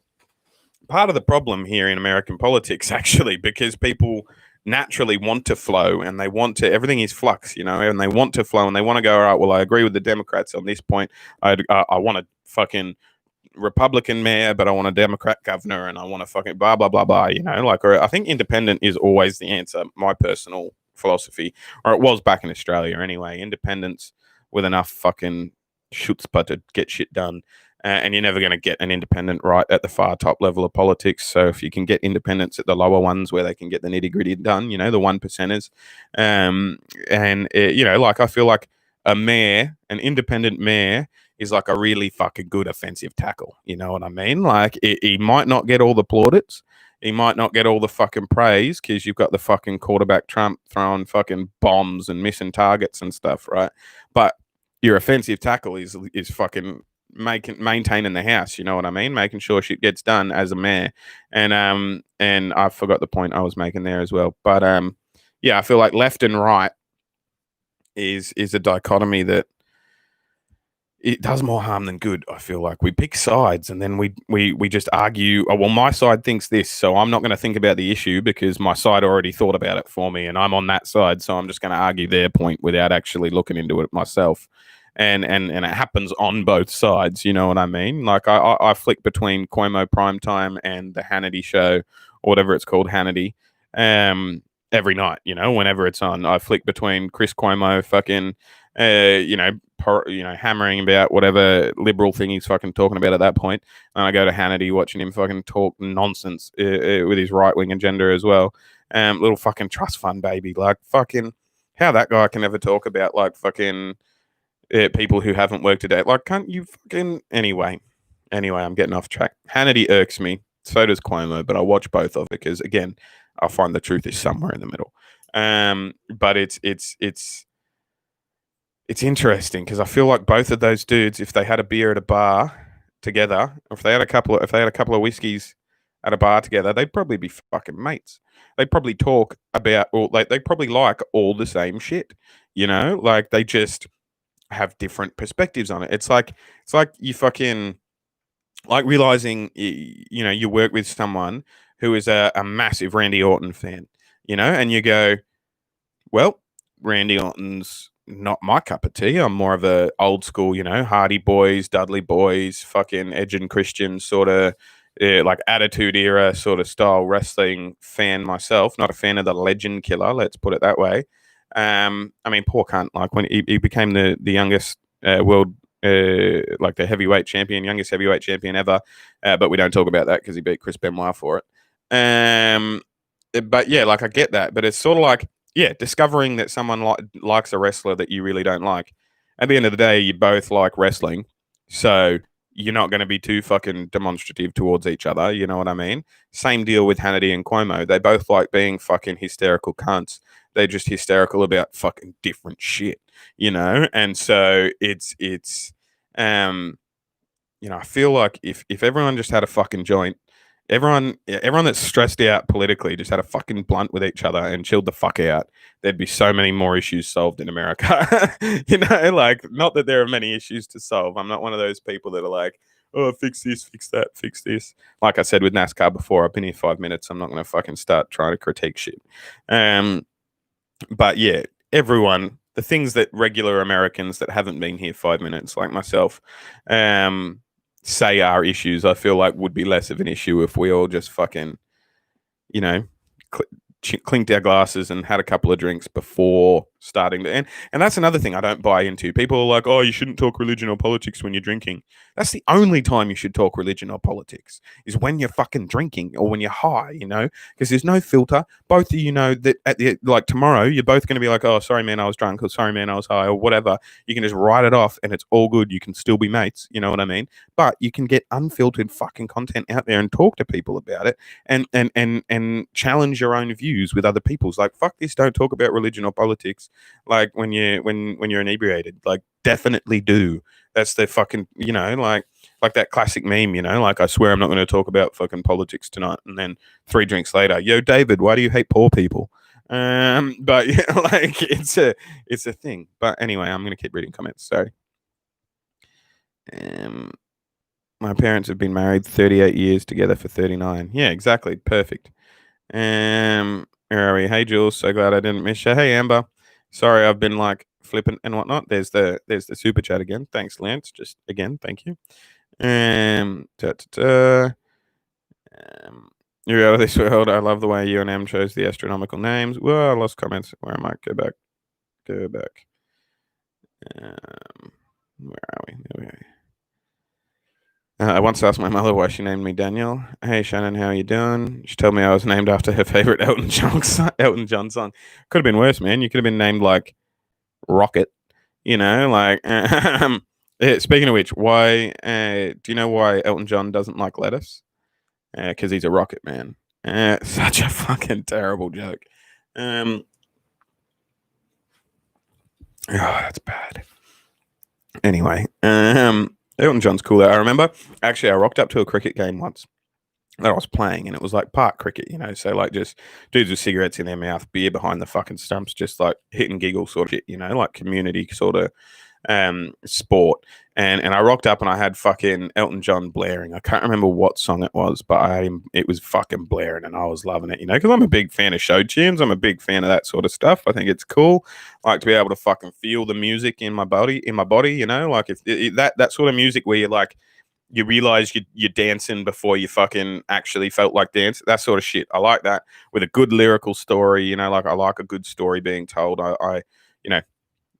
part of the problem here in American politics, actually, because people naturally want to flow, and they want to, everything is flux, and they want to flow, and they want to go, all right, well, I agree with the Democrats on this point. I want a fucking Republican mayor, but I want a Democrat governor, and I want a fucking blah, blah, blah, blah, or I think independent is always the answer, my personal philosophy, or it was back in Australia anyway. Independence with enough fucking chutzpah to get shit done, and you're never going to get an independent right at the far top level of politics. So if you can get independents at the lower ones where they can get the nitty gritty done, the one percenters, like I feel like an independent mayor is like a really fucking good offensive tackle. You know what I mean? Like he might not get all the plaudits, he might not get all the fucking praise because you've got the fucking quarterback Trump throwing fucking bombs and missing targets and stuff, right? But your offensive tackle is fucking maintaining the house. You know what I mean? Making sure shit gets done as a mayor. And I forgot the point I was making there as well. But yeah, I feel like left and right is a dichotomy that it does more harm than good. I feel like we pick sides and then we just argue. Oh well, my side thinks this, so I'm not going to think about the issue because my side already thought about it for me, and I'm on that side, so I'm just going to argue their point without actually looking into it myself. And it happens on both sides. You know what I mean? Like I flick between Cuomo Primetime and the Hannity show or whatever it's called, Hannity. Every night, whenever it's on, I flick between Chris Cuomo fucking, hammering about whatever liberal thing he's fucking talking about at that point, and I go to Hannity watching him fucking talk nonsense with his right wing agenda as well. Little fucking trust fund baby, like fucking how that guy can ever talk about like fucking people who haven't worked a day. Like, can't you fucking anyway? Anyway, I'm getting off track. Hannity irks me. So does Cuomo, but I watch both of it because again, I find the truth is somewhere in the middle. But it's interesting because I feel like both of those dudes, if they had a beer at a bar together, or if they had a couple of whiskeys at a bar together, they'd probably be fucking mates. They'd probably talk about, or like they probably like all the same shit. Like they just have different perspectives on it. It's like you fucking like realizing you work with someone who is a massive Randy Orton fan, and you go, well, Randy Orton's not my cup of tea. I'm more of a old school, Hardy Boys, Dudley Boys, fucking Edge and Christian sort of like Attitude Era sort of style wrestling fan myself. Not a fan of the Legend Killer, let's put it that way. I mean, poor cunt. Like when he became the youngest world, like the youngest heavyweight champion ever. But we don't talk about that because he beat Chris Benoit for it. But yeah, like I get that, but it's sort of like, yeah, discovering that someone likes a wrestler that you really don't like. At the end of the day, you both like wrestling, so you're not going to be too fucking demonstrative towards each other. You know what I mean? Same deal with Hannity and Cuomo. They both like being fucking hysterical cunts. They're just hysterical about fucking different shit, And so I feel like if everyone just had a fucking joint, everyone that's stressed out politically just had a fucking blunt with each other and chilled the fuck out, there'd be so many more issues solved in America. Like not that there are many issues to solve. I'm not one of those people that are like, oh, fix this, fix that, fix this. Like I said with NASCAR before, I've been here 5 minutes. I'm not going to fucking start trying to critique shit. But yeah, the things that regular Americans that haven't been here 5 minutes, like myself, say are issues, I feel like would be less of an issue if we all just fucking, you know, clinked our glasses and had a couple of drinks before starting to. And that's another thing I don't buy into. People are like, oh, you shouldn't talk religion or politics when you're drinking. That's the only time you should talk religion or politics is when you're fucking drinking or when you're high, because there's no filter. Both of you know that like tomorrow, you're both going to be like, oh, sorry, man, I was drunk, or sorry, man, I was high, or whatever. You can just write it off and it's all good. You can still be mates. You know what I mean? But you can get unfiltered fucking content out there and talk to people about it and challenge your own views with other people's. Like, fuck this, don't talk about religion or politics. Like when you're inebriated, like definitely do. That's the fucking, like that classic meme, like I swear I'm not going to talk about fucking politics tonight. And then 3 drinks later, yo, David, why do you hate poor people? But yeah, like it's a thing. But anyway, I'm going to keep reading comments. Sorry. My parents have been married 38 years, together for 39. Yeah, exactly. Perfect. Where are we? Hey, Jules. So glad I didn't miss you. Hey, Amber. Sorry, I've been like flippant and whatnot. There's the super chat again. Thanks, Lance. Just again, thank you. You're out of this world. I love the way you and M chose the astronomical names. Well, I lost comments. Where am I? Go back. Where are we? There we go. I once asked my mother why she named me Daniel. Hey, Shannon, how are you doing? She told me I was named after her favorite Elton John song. Could have been worse, man. You could have been named like Rocket. Like. Speaking of which, why? Do you know why Elton John doesn't like lettuce? Because he's a rocket man. Such a fucking terrible joke. Oh, that's bad. Anyway, Elton John's cool. I remember actually I rocked up to a cricket game once that I was playing, and it was like park cricket, so like just dudes with cigarettes in their mouth, beer behind the fucking stumps, just like hit and giggle sort of shit, like community sort of sport. And I rocked up and I had fucking Elton John blaring. I can't remember what song it was, but it was fucking blaring and I was loving it, because I'm a big fan of show tunes. I'm a big fan of that sort of stuff. I think it's cool. I like to be able to fucking feel the music in my body, like if that sort of music where you're like you realize you're dancing before you fucking actually felt like dance. That sort of shit. I like that with a good lyrical story. Like I like a good story being told. You know,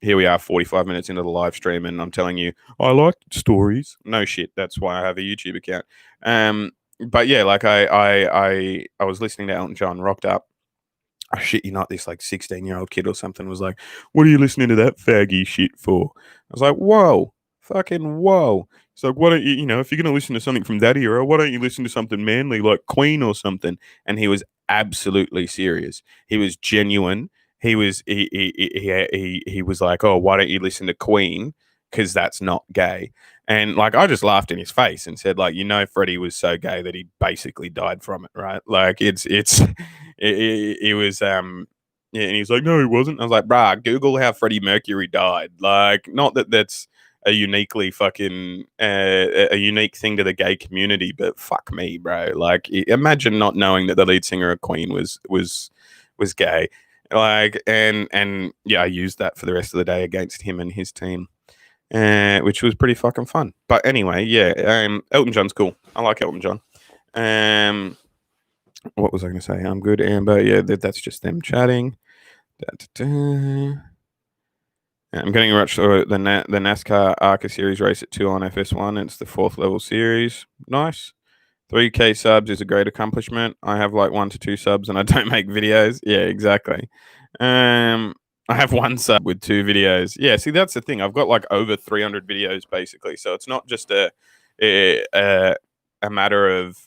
here we are 45 minutes into the live stream and I'm telling you, I like stories. No shit. That's why I have a YouTube account. But yeah, like I was listening to Elton John, rocked up. I shit you not, this like 16-year-old kid or something was like, what are you listening to that faggy shit for? I was like, whoa, fucking whoa. It's like, why don't you, if you're going to listen to something from that era, why don't you listen to something manly like Queen or something? And he was absolutely serious. He was genuine. He was like, oh, why don't you listen to Queen? Because that's not gay. And like, I just laughed in his face and said, like, Freddie was so gay that he basically died from it, right? Like, it was yeah, and he's like, no, he wasn't. I was like, brah, Google how Freddie Mercury died. Like, not that that's a uniquely fucking a unique thing to the gay community, but fuck me, bro. Like, imagine not knowing that the lead singer of Queen was gay. Like, and yeah, I used that for the rest of the day against him and his team, which was pretty fucking fun. But anyway, yeah, Elton John's cool. I like Elton John. What was I going to say? I'm good, Amber. Yeah, that's just them chatting. Da-da-da. I'm getting to watch the NASCAR ARCA Series race at 2 on FS1. It's the 4th level series. Nice. 3K subs is a great accomplishment. I have like 1 to 2 subs and I don't make videos. Yeah, exactly. I have 1 sub with 2 videos. Yeah, see, that's the thing. I've got like over 300 videos basically. So it's not just a matter of,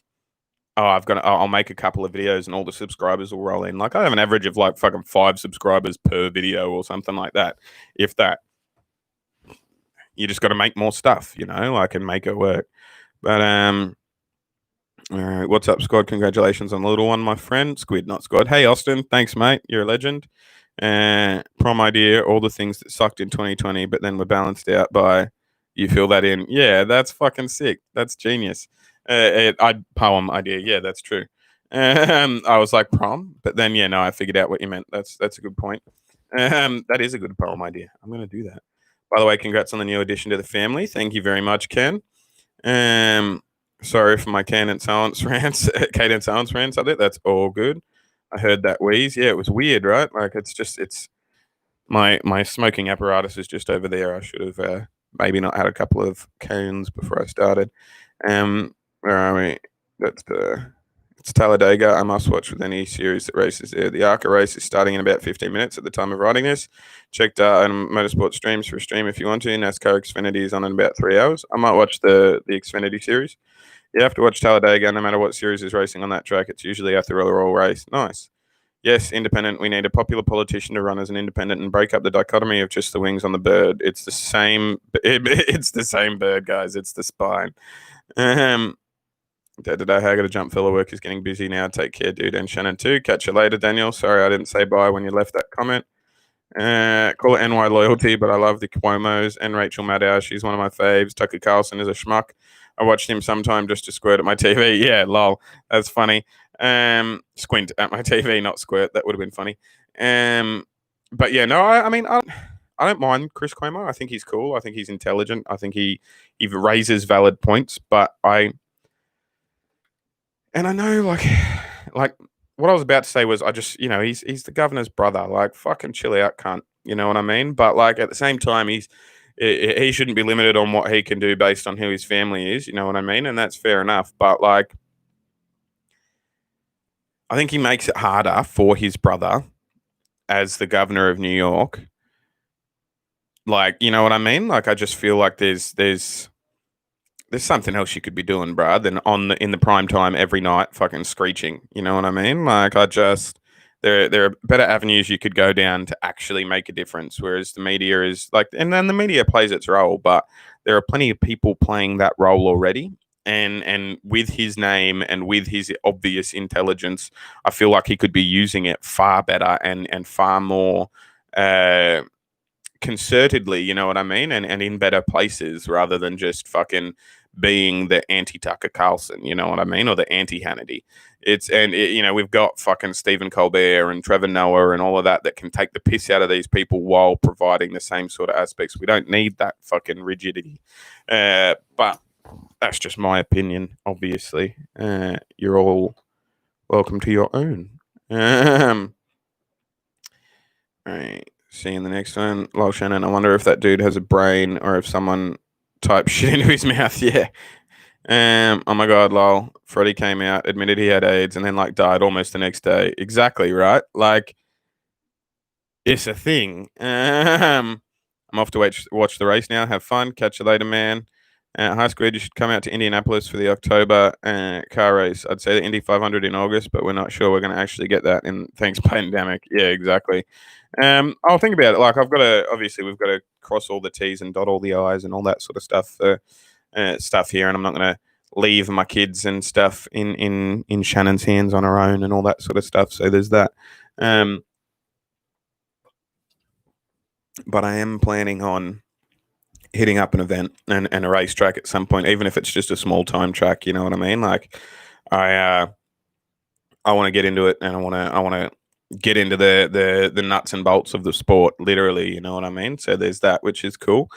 oh, I'll make a couple of videos and all the subscribers will roll in. Like I have an average of like fucking 5 subscribers per video or something like that. If that, you just got to make more stuff, like and make it work. But all right, what's up, squad? Congratulations on the little one, my friend. Squid, not squad. Hey, Austin, thanks, mate. You're a legend. Prom idea, all the things that sucked in 2020, but then were balanced out by you fill that in. Yeah, that's fucking sick. That's genius. Poem idea. Yeah, that's true. I was like prom, but then yeah, no, I figured out what you meant. That's a good point. That is a good poem idea. I'm gonna do that. By the way, congrats on the new addition to the family. Thank you very much, Ken. Sorry for my cadence silence rants. Cadence silence rants. I think that's all good. I heard that wheeze. Yeah, it was weird, right? Like it's my smoking apparatus is just over there. I should have maybe not had a couple of cones before I started. Where are we? That's it's Talladega. I must watch with any series that races there. The ARCA race is starting in about 15 minutes at the time of writing this. Check motorsport streams for a stream if you want to. NASCAR Xfinity is on in about 3 hours. I might watch the Xfinity series. You have to watch Talladega no matter what series is racing on that track. It's usually after a roll race. Nice. Yes, independent. We need a popular politician to run as an independent and break up the dichotomy of just the wings on the bird. It's the same. It's the same bird, guys. It's the spine. I got to jump. Fellow work is getting busy now. Take care, dude. And Shannon too. Catch you later, Daniel. Sorry I didn't say bye when you left that comment. Call it NY loyalty, but I love the Cuomos and Rachel Maddow. She's one of my faves. Tucker Carlson is a schmuck. I watched him sometime just to squirt at my TV. Yeah, lol. That's funny. Squint at my TV, not squirt. That would have been funny. But yeah, no, I mean, I don't mind Chris Cuomo. I think he's cool. I think he's intelligent. I think he raises valid points. But I know, like what I was about to say was, I just, he's the governor's brother. Like, fucking chill out, cunt. You know what I mean? But like at the same time, he shouldn't be limited on what he can do based on who his family is. You know what I mean? And that's fair enough. But like, I think he makes it harder for his brother as the governor of New York. Like, you know what I mean? Like, I just feel like there's something else you could be doing, bruh, than in the prime time every night fucking screeching. You know what I mean? Like, there are better avenues you could go down to actually make a difference. Whereas the media is like, and then the media plays its role, but there are plenty of people playing that role already. And with his name and with his obvious intelligence, I feel like he could be using it far better and far more uh, concertedly, you know what I mean? And in better places rather than just fucking being the anti Tucker Carlson, you know what I mean? Or the anti Hannity. You know, we've got fucking Stephen Colbert and Trevor Noah and all of that can take the piss out of these people while providing the same sort of aspects. We don't need that fucking rigidity. But that's just my opinion, obviously. You're all welcome to your own. All right. See you in the next one. Lol Shannon, I wonder if that dude has a brain or if someone typed shit into his mouth. Yeah. Oh my god, lol. Freddie came out, admitted he had AIDS, and then like died almost the next day. Exactly, right? Like it's a thing. I'm off to watch the race now. Have fun. Catch you later, man. High Squid, you should come out to Indianapolis for the October car race. I'd say the Indy 500 in August, but we're not sure we're going to actually get that in thanks pandemic. Yeah, exactly. I'll think about it. Like I've got to obviously we've got to cross all the T's and dot all the I's and all that sort of stuff here, and I'm not going to leave my kids and stuff in Shannon's hands on her own and all that sort of stuff. So there's that. But I am planning on hitting up an event and a racetrack at some point, even if it's just a small time track. You know what I mean? Like I want to get into it, and I want to get into the nuts and bolts of the sport, literally. You know what I mean? So there's that, which is cool.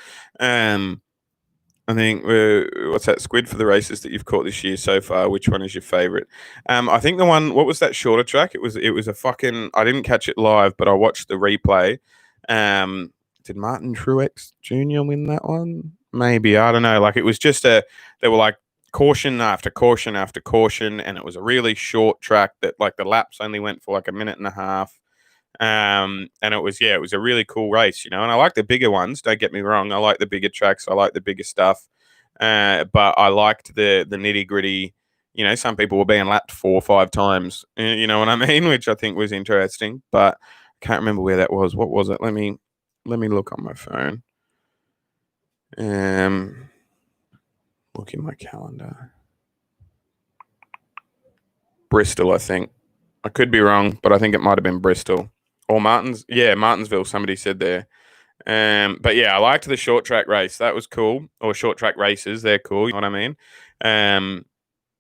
I think what's that squid for the races that you've caught this year so far? Which one is your favorite? I think the one. What was that shorter track? It was a fucking. I didn't catch it live, but I watched the replay. Did Martin Truex Jr. win that one? Maybe, I don't know. Like it was just they were like caution after caution after caution, and it was a really short track that like the laps only went for like a minute and a half. And it was a really cool race, you know. And I like the bigger ones. Don't get me wrong. I like the bigger tracks. I like the bigger stuff. But I liked the nitty gritty. You know, some people were being lapped 4 or 5 times. You know what I mean? Which I think was interesting. But I can't remember where that was. What was it? Let me look on my phone. Look in my calendar. Bristol, I think. I could be wrong, but I think it might have been Bristol or Martinsville. Somebody said there. But yeah, I liked the short track race. That was cool. Or short track races, they're cool. You know what I mean?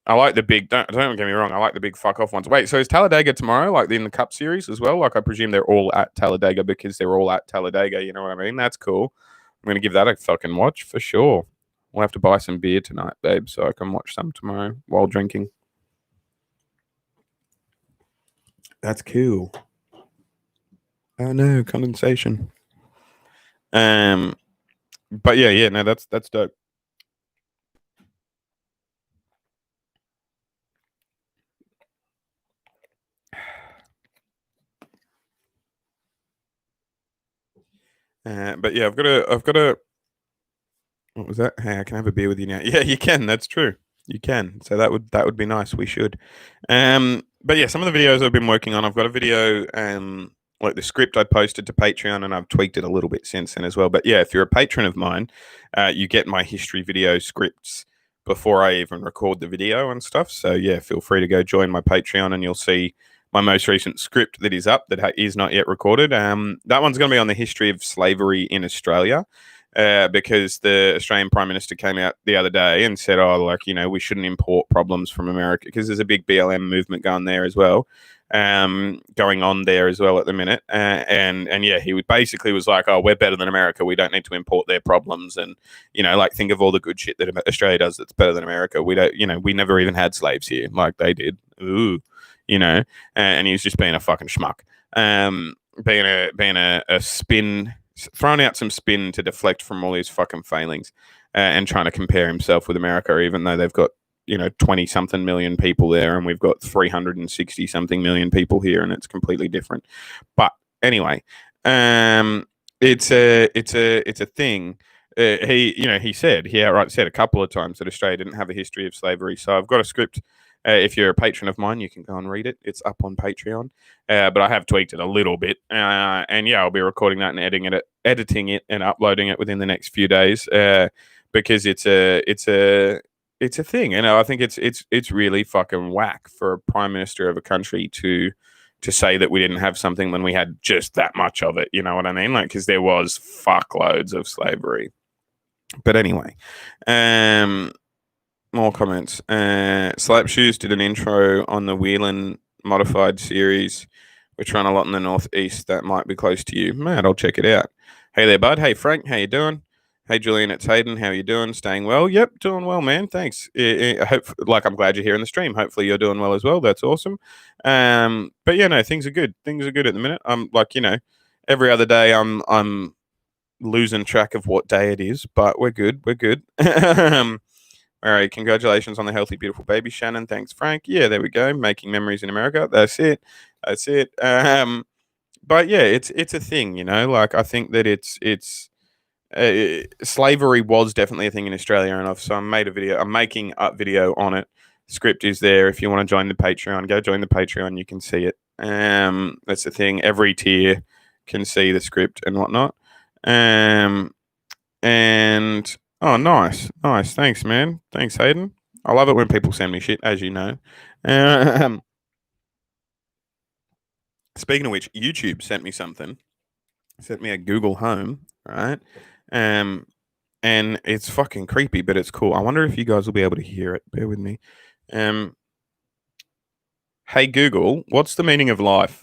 I like the big. Don't get me wrong. I like the big fuck off ones. Wait, so is Talladega tomorrow? Like in the Cup Series as well? Like I presume they're all at Talladega because they're all at Talladega. You know what I mean? That's cool. I'm gonna give that a fucking watch for sure. We'll have to buy some beer tonight, babe, so I can watch some tomorrow while drinking. That's cool. Oh no, condensation. But yeah, no, that's dope. But yeah, I've got a. What was that? Hey, I can have a beer with you now. Yeah, you can. That's true. You can. So that would be nice. We should. But yeah, some of the videos I've been working on. I've got a video, like the script I posted to Patreon, and I've tweaked it a little bit since then as well. But yeah, if you're a patron of mine, you get my history video scripts before I even record the video and stuff. So yeah, feel free to go join my Patreon, and you'll see my most recent script that is up that is not yet recorded. That one's going to be on the history of slavery in Australia. Because the Australian Prime Minister came out the other day and said, "Oh, like we shouldn't import problems from America," because there's a big BLM movement going there as well, going on there as well at the minute. And yeah, he basically was like, "Oh, we're better than America. We don't need to import their problems." And like think of all the good shit that Australia does that's better than America. We don't, we never even had slaves here like they did. Ooh, and he was just being a fucking schmuck, being a spin. Throwing out some spin to deflect from all his fucking failings and trying to compare himself with America, even though they've got 20 something million people there and we've got 360 something million people here, and it's completely different. But anyway, it's a thing. He outright said a couple of times that Australia didn't have a history of slavery. So I've got a script If you're a patron of mine, you can go and read it. It's up on Patreon. But I have tweaked it a little bit, and yeah, I'll be recording that and editing it, and uploading it within the next few days. Because it's a thing, and I think it's really fucking whack for a prime minister of a country to say that we didn't have something when we had just that much of it. You know what I mean? Like, because there was fuckloads of slavery. But anyway, more comments. Slap Shoes did an intro on the Whelan modified series, which run a lot in the northeast. That might be close to you. Mate, I'll check it out. Hey there, bud. Hey, Frank. How you doing? Hey, Julian, it's Hayden. How you doing? Staying well? Yep, doing well, man. Thanks. I hope, like, I'm glad you're here in the stream. Hopefully, you're doing well as well. That's awesome. But yeah, no, things are good. Things are good at the minute. I'm like, every other day, I'm losing track of what day it is, but we're good. We're good. All right, congratulations on the healthy, beautiful baby, Shannon. Thanks, Frank. Yeah, there we go. Making memories in America. That's it. That's it. But yeah, it's a thing, Like, I think that it's slavery was definitely a thing in Australia, and I'm making a video on it. Script is there. If you want to join the Patreon, go join the Patreon. You can see it. That's the thing. Every tier can see the script and whatnot. And oh, nice. Thanks, man. Thanks, Hayden. I love it when people send me shit, as you know. Speaking of which, YouTube sent me something. Sent me a Google Home, right? And it's fucking creepy, but it's cool. I wonder if you guys will be able to hear it. Bear with me. Hey Google, what's the meaning of life?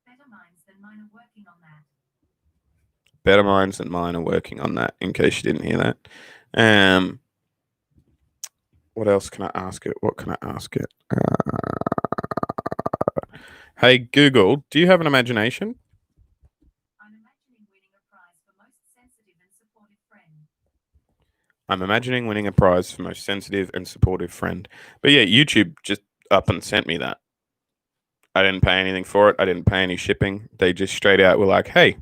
Better minds than mine are working on that. Better minds than mine are working on that, in case you didn't hear that. What else can I ask it? What can I ask it? Hey Google, do you have an imagination? I'm imagining winning a prize for most sensitive and supportive friend. I'm imagining winning a prize for most sensitive and supportive friend. But yeah, YouTube just up and sent me that. I didn't pay anything for it. I didn't pay any shipping. They just straight out were like, "Hey,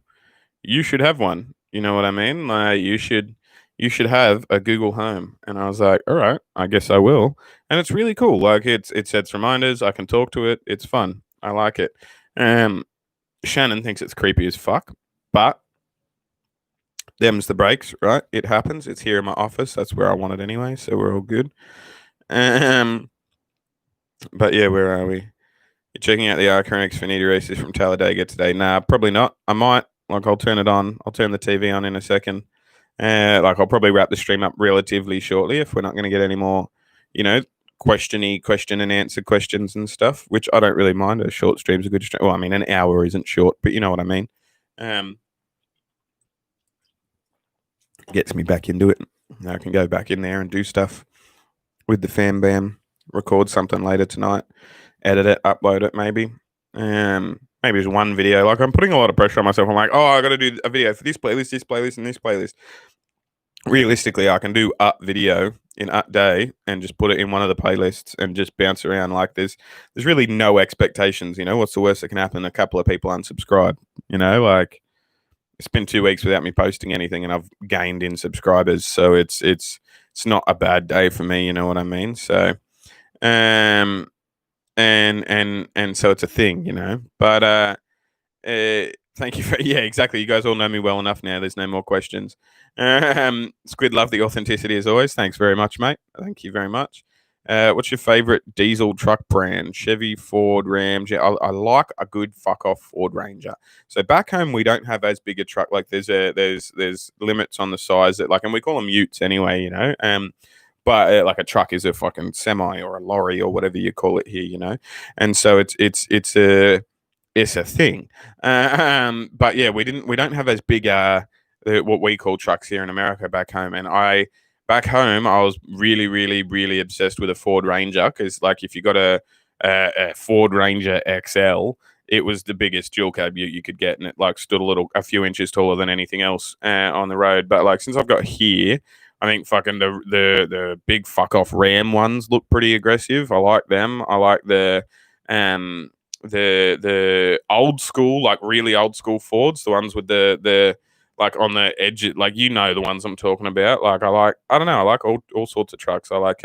you should have one." You know what I mean? Like, you should have a Google Home. And I was like, "All right, I guess I will." And it's really cool. Like, it sets reminders. I can talk to it. It's fun. I like it. Shannon thinks it's creepy as fuck, but them's the breaks, right? It happens. It's here in my office. That's where I want it anyway, so we're all good. But yeah, where are we? You're checking out the Archronics for Needy Races from Talladega today? Nah, probably not. I might. Like, I'll turn it on. I'll turn the TV on in a second. Like, I'll probably wrap the stream up relatively shortly if we're not going to get any more, question and answer questions and stuff, which I don't really mind. A short stream's a good stream. Well, I mean, an hour isn't short, but you know what I mean. Gets me back into it. Now I can go back in there and do stuff with the fam bam, record something later tonight, edit it, upload it maybe. Maybe it's one video. Like, I'm putting a lot of pressure on myself. I'm like, oh, I got to do a video for this playlist, and this playlist. Realistically, I can do a video in a day and just put it in one of the playlists and just bounce around. Like, there's really no expectations. What's the worst that can happen? A couple of people unsubscribe. Like, it's been 2 weeks without me posting anything, and I've gained in subscribers. So it's not a bad day for me. You know what I mean? So, and so it's a thing. But thank you for exactly. You guys all know me well enough now. There's no more questions. Squid, love the authenticity as always. Thanks very much, mate. Thank you very much. What's your favorite diesel truck brand? Chevy, Ford, Ram? I like a good fuck off Ford Ranger. So back home we don't have as big a truck. Like, there's limits on the size that, like, and we call them utes anyway. But like, a truck is a fucking semi or a lorry or whatever you call it here. And so it's a thing. But yeah, we don't have as big what we call trucks here in America back home. And back home, I was really, really, really obsessed with a Ford Ranger, because, like, if you got a Ford Ranger XL, it was the biggest dual cab you could get, and it, like, stood a few inches taller than anything else on the road. But, like, since I've got here, I think fucking the big fuck off Ram ones look pretty aggressive. I like them. I like the old school, like really old school Fords, the ones with the like on the edge, like, the ones I'm talking about. Like, I don't know, I like all sorts of trucks. I like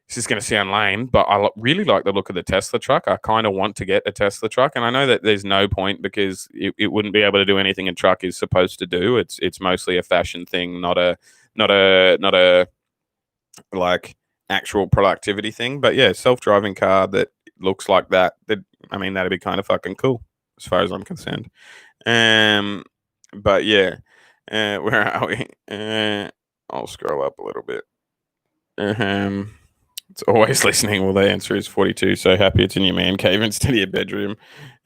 this is going to sound lame, but I really like the look of the Tesla truck. I kind of want to get a Tesla truck, and I know that there's no point because it wouldn't be able to do anything a truck is supposed to do. It's mostly a fashion thing, not a like actual productivity thing. But yeah, self-driving car that looks like that. I mean, that'd be kind of fucking cool as far as I'm concerned. Um, but yeah, where are we? I'll scroll up a little bit. It's always listening. Well, the answer is 42. So happy it's in your man cave instead of your bedroom.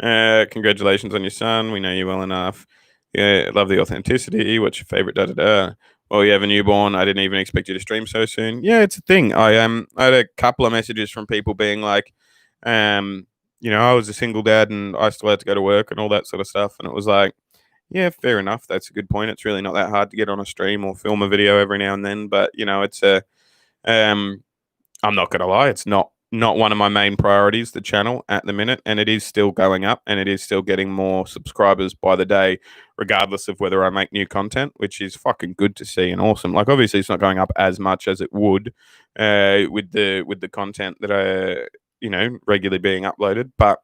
Congratulations on your son. We know you well enough. Yeah, love the authenticity. What's your favorite? Da da da. Well, you have a newborn. I didn't even expect you to stream so soon. Yeah, it's a thing. I had a couple of messages from people being like, I was a single dad and I still had to go to work and all that sort of stuff. And it was like, yeah, fair enough. That's a good point. It's really not that hard to get on a stream or film a video every now and then. But it's a um I'm not gonna lie, it's not one of my main priorities, the channel at the minute, and it is still going up and it is still getting more subscribers by the day, regardless of whether I make new content, which is fucking good to see and awesome. Like obviously it's not going up as much as it would with the content that I regularly being uploaded, but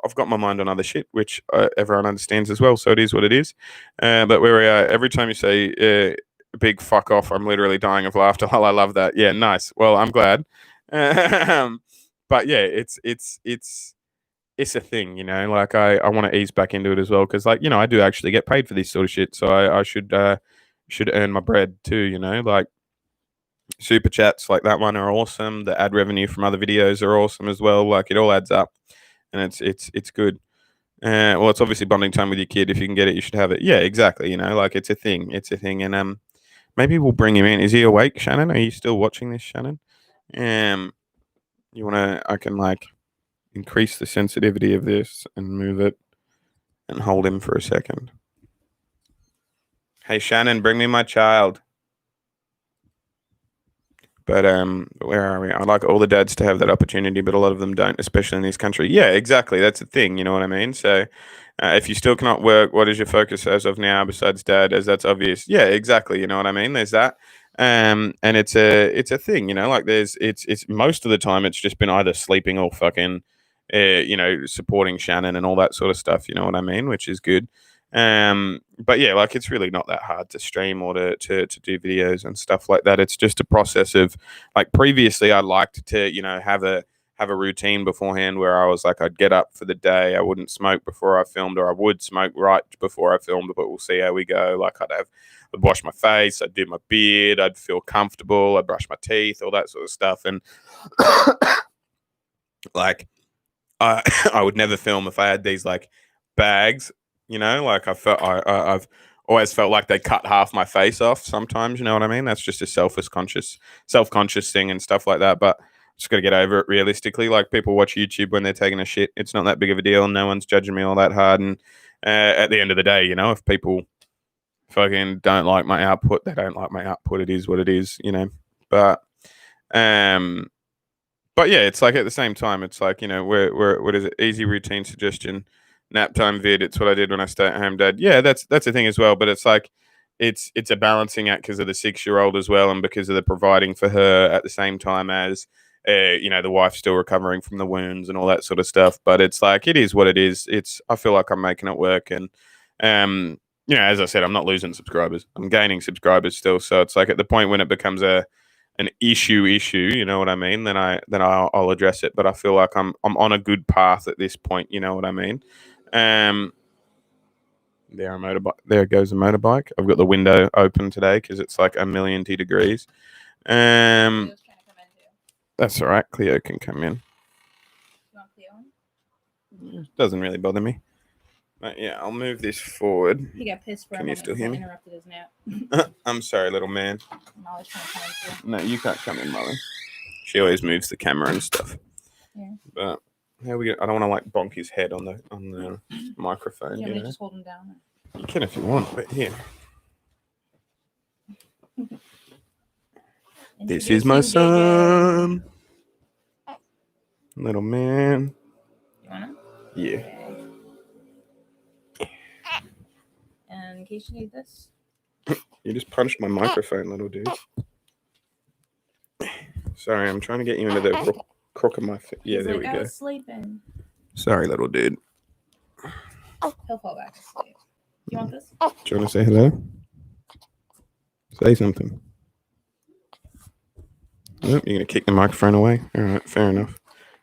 I've got my mind on other shit, which everyone understands as well. So it is what it is. But where we are, every time you say big fuck off, I'm literally dying of laughter. Oh, I love that. Yeah, nice. Well, I'm glad. But yeah, it's a thing, like I want to ease back into it as well. Cause like, I do actually get paid for this sort of shit. So I should earn my bread too, like super chats like that one are awesome. The ad revenue from other videos are awesome as well. Like it all adds up and it's good. Well, it's obviously bonding time with your kid. If you can get it, you should have it. Yeah, exactly. Like it's a thing. It's a thing. And maybe we'll bring him in. Is he awake, Shannon? Are you still watching this, Shannon? You wanna? I can like increase the sensitivity of this and move it and hold him for a second. Hey, Shannon, bring me my child. But where are we? I like all the dads to have that opportunity, but a lot of them don't, especially in this country. Yeah, exactly. That's the thing. You know what I mean? So, if you still cannot work, what is your focus as of now besides dad? As that's obvious. Yeah, exactly. You know what I mean? There's that. And it's a thing. Like it's most of the time it's just been either sleeping or fucking, supporting Shannon and all that sort of stuff. You know what I mean? Which is good. But yeah, like it's really not that hard to stream or to do videos and stuff like that. It's just a process of like previously I liked to, have a routine beforehand where I was like I'd get up for the day, I wouldn't smoke before I filmed, or I would smoke right before I filmed, but we'll see how we go. Like I'd wash my face, I'd do my beard, I'd feel comfortable, I'd brush my teeth, all that sort of stuff. And like I would never film if I had these like bags, like I've always felt like they cut half my face off sometimes, you know what I mean? That's just a self-conscious thing and stuff like that. But just got to get over it realistically. Like people watch YouTube when they're taking a shit. It's not that big of a deal. No one's judging me all that hard. And at the end of the day, if people fucking don't like my output, they don't like my output. It is what it is, But um but yeah, it's like at the same time, it's like, we're what is it? Easy routine suggestion, nap time vid. It's what I did when I stay at home, dad. Yeah, that's a thing as well. But it's like it's a balancing act because of the 6-year-old as well, and because of the providing for her at the same time as the wife's still recovering from the wounds and all that sort of stuff. But it's like it is what it is. I feel like I'm making it work, and as I said, I'm not losing subscribers. I'm gaining subscribers still. So it's like at the point when it becomes an issue, you know what I mean? Then I'll address it. But I feel like I'm on a good path at this point. You know what I mean? There goes a motorbike. I've got the window open today because it's like 1,000,000 degrees. That's all right. Cleo can come in. You want Cleo in? Doesn't really bother me. But yeah, I'll move this forward. He got pissed for Can you still hear me? Interrupted his nap. I'm sorry, little man. Molly's trying to come in too. No, you can't come in, Molly. She always moves the camera and stuff. Yeah. But how we? I don't want to like bonk his head on the microphone. Yeah, just hold him down. You can if you want, but here. This is my son, little man. You wanna? Yeah. Okay. And in case you need this. You just punched my microphone, little dude. Sorry, I'm trying to get you into the crook of my face. Yeah, He's there like, we I go. was sleeping. Sorry, little dude. He'll fall back asleep. You want this? Do you want to say hello? Say something. Nope, you're going to kick the microphone away? All right, fair enough.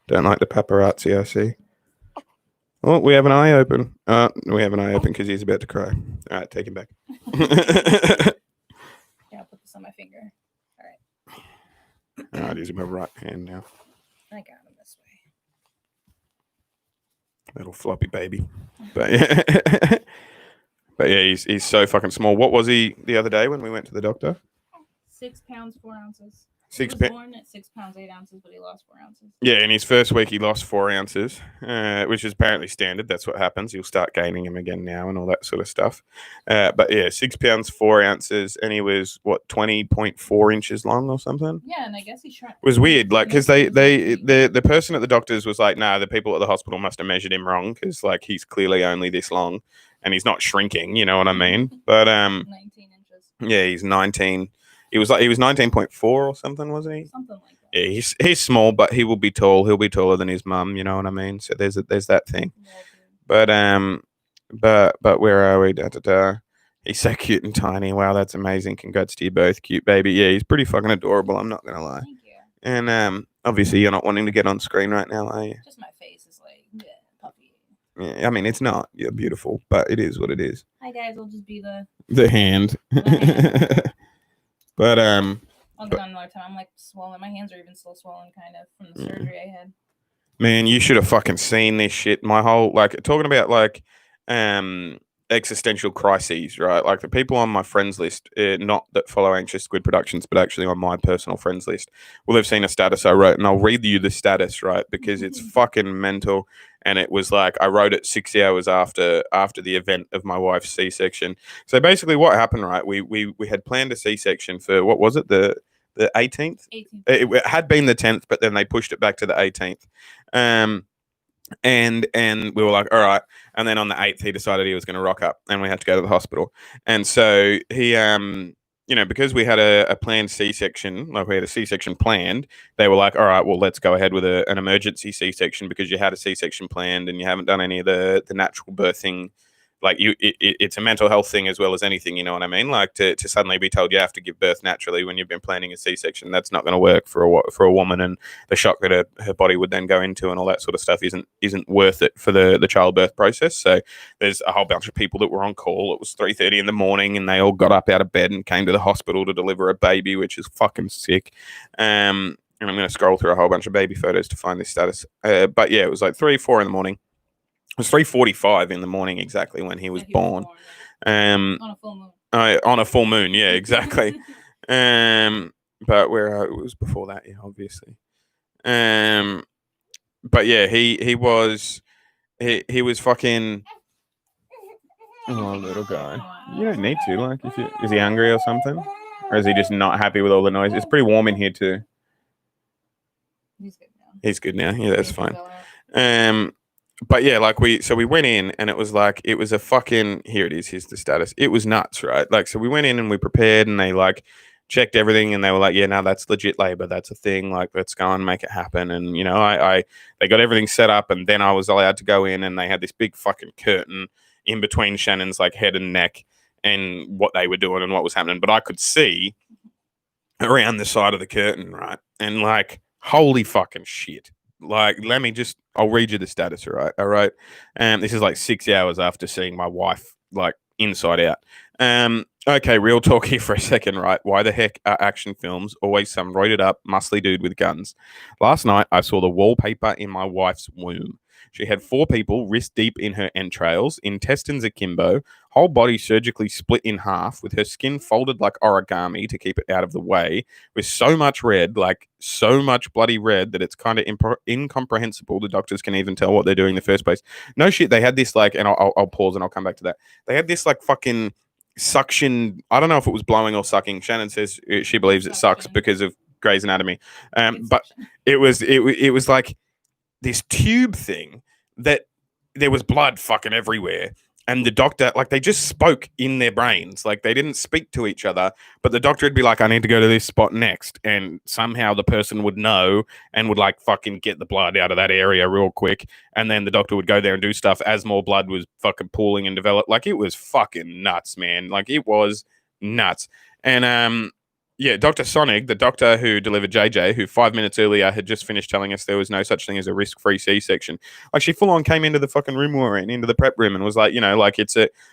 Don't like the paparazzi, I see. Oh, we have an eye open. We have an eye open because he's about to cry. All right, take him back. Yeah, I'll put this on my finger. All right, he's in my right hand now. I got him this way. Little floppy baby. But yeah, but yeah, he's so fucking small. What was he the other day when we went to the doctor? 6 pounds 4 ounces. 6 He was pounds. born at 6 pounds 8 ounces, but he lost 4 ounces. Yeah, in his first week he lost 4 ounces, which is apparently standard. That's what happens. You'll start gaining them again now and all that sort of stuff. But yeah, 6 pounds 4 ounces, and he was what 20.4 inches long or something. Yeah, and I guess he shrunk. It was weird, like because the person at the doctor's was like, "Nah, the people at the hospital must have measured him wrong because like he's clearly only this long, and he's not shrinking." You know what I mean? But 19 inches. yeah, he's 19. He was 19.4 or something, wasn't he? Something like that. Yeah, he's small, but he will be tall. He'll be taller than his mum. You know what I mean? So there's that thing. Yeah, But where are we? Da, da, da. He's so cute and tiny. Wow, that's amazing. Congrats to you both, cute baby. Yeah, he's pretty fucking adorable. I'm not gonna lie. Thank you. And obviously you're not wanting to get on screen right now, are you? Just my face is like, yeah, puffy. Yeah, I mean it's not. You're beautiful, but it is what it is. Hi guys, I'll just be the hand. hand. But I'll get on another time. I'm like swollen. My hands are even still swollen, kind of, from the surgery I had. man, you should have fucking seen this shit. My whole talking about existential crises, right? Like the people on my friends list, not that follow Anxious Squid Productions, but actually on my personal friends list, will have seen a status I wrote, and I'll read you the status, right? Because it's fucking mental. And it was like I wrote it 6 hours after the event of my wife's C-section. So basically, what happened, right? We had planned a C-section for what was it, the 18th? 18th. It had been the 10th, but then they pushed it back to the 18th. And we were like, all right. And then on the 8th, he decided he was going to rock up, and we had to go to the hospital. And so he, because we had a planned C-section, like we had a C-section planned, they were like, all right, well, let's go ahead with an emergency C-section because you had a C-section planned and you haven't done any of the natural birthing. Like it's a mental health thing as well as anything, you know what I mean? Like to suddenly be told you have to give birth naturally when you've been planning a C-section, that's not going to work for a woman, and the shock that her body would then go into and all that sort of stuff isn't worth it for the childbirth process. So there's a whole bunch of people that were on call. It was 3:30 in the morning, and they all got up out of bed and came to the hospital to deliver a baby, which is fucking sick. And I'm going to scroll through a whole bunch of baby photos to find this status. But yeah, it was like 3-4 in the morning. It was 3:45 in the morning exactly when he was born. On a full moon. On a full moon, yeah, exactly. But where it was before that, yeah, obviously. But yeah, he was fucking. Oh, little guy. You don't need to. Like, is he hungry or something, or is he just not happy with all the noise? It's pretty warm in here too. He's good now. He's good now. Yeah, that's fine. But yeah, like we went in, and it was a fucking, here it is, here's the status. It was nuts, right? Like, so we went in and we prepared, and they like checked everything, and they were like, yeah, no, that's legit labor. That's a thing. Like, let's go and make it happen. And, you know, they got everything set up, and then I was allowed to go in, and they had this big fucking curtain in between Shannon's like head and neck and what they were doing and what was happening. But I could see around the side of the curtain, right? And like, holy fucking shit. Like, I'll read you the status, all right? This is like 6 hours after seeing my wife, like, inside out. Okay, real talk here for a second, right? Why the heck are action films always some roided up, muscly dude with guns? Last night, I saw the wallpaper in my wife's womb. She had 4 people wrist deep in her entrails, intestines akimbo, whole body surgically split in half, with her skin folded like origami to keep it out of the way, with so much red, like so much bloody red, that it's kind of incomprehensible. The doctors can even tell what they're doing in the first place. No shit, they had this like, and I'll pause and I'll come back to that. They had this like fucking suction. I don't know if it was blowing or sucking. Shannon says she believes it sucks because of Grey's Anatomy. But it was like this tube thing that there was blood fucking everywhere, and the doctor, like, they just spoke in their brains. Like, they didn't speak to each other, but the doctor would be like, I need to go to this spot next. And somehow the person would know and would, like, fucking get the blood out of that area real quick. And then the doctor would go there and do stuff as more blood was fucking pooling and develop. Like, it was fucking nuts, man. Like, it was nuts. And, yeah, Dr. Sonig, the doctor who delivered JJ, who 5 minutes earlier had just finished telling us there was no such thing as a risk-free C-section, like, she full on came into the fucking room we were in, into the prep room, and was like, like,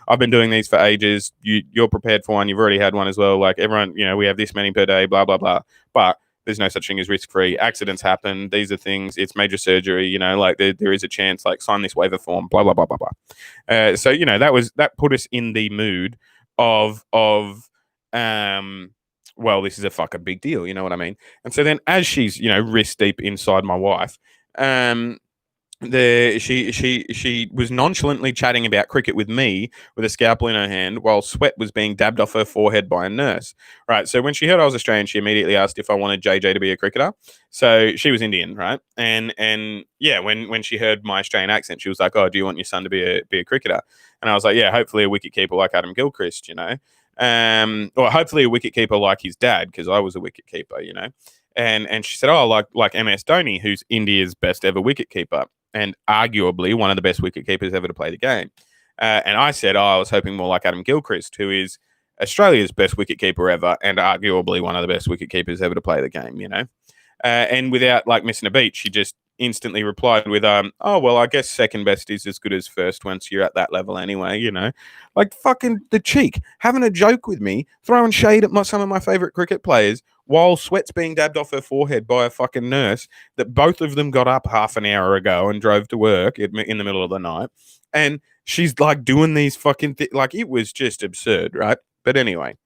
I've been doing these for ages. You're prepared for one. You've already had one as well. Like, everyone, we have this many per day, blah, blah, blah. But there's no such thing as risk-free. Accidents happen. These are things. It's major surgery. Like, there is a chance. Like, sign this waiver form. Blah, blah, blah, blah, blah. So that put us in the mood of well, this is a fucking big deal, you know what I mean? And so then, as she's wrist deep inside my wife, she was nonchalantly chatting about cricket with me with a scalpel in her hand while sweat was being dabbed off her forehead by a nurse. Right. So when she heard I was Australian, she immediately asked if I wanted JJ to be a cricketer. So she was Indian, right? And yeah, when she heard my Australian accent, she was like, "Oh, do you want your son to be a cricketer?" And I was like, "Yeah, hopefully a wicket keeper like Adam Gilchrist, or hopefully a wicket keeper like his dad, because I was a wicket keeper, And she said, "Oh, like MS Dhoni, who's India's best ever wicket keeper, and arguably one of the best wicket keepers ever to play the game." And I said, "Oh, I was hoping more like Adam Gilchrist, who is Australia's best wicket keeper ever, and arguably one of the best wicket keepers ever to play the game." And without like missing a beat, she just instantly replied with, "Oh, well, I guess second best is as good as first once you're at that level anyway." Like, fucking the cheek, having a joke with me, throwing shade at some of my favorite cricket players while sweat's being dabbed off her forehead by a fucking nurse that both of them got up half an hour ago and drove to work in the middle of the night. And she's like doing these fucking like, it was just absurd, right? But anyway,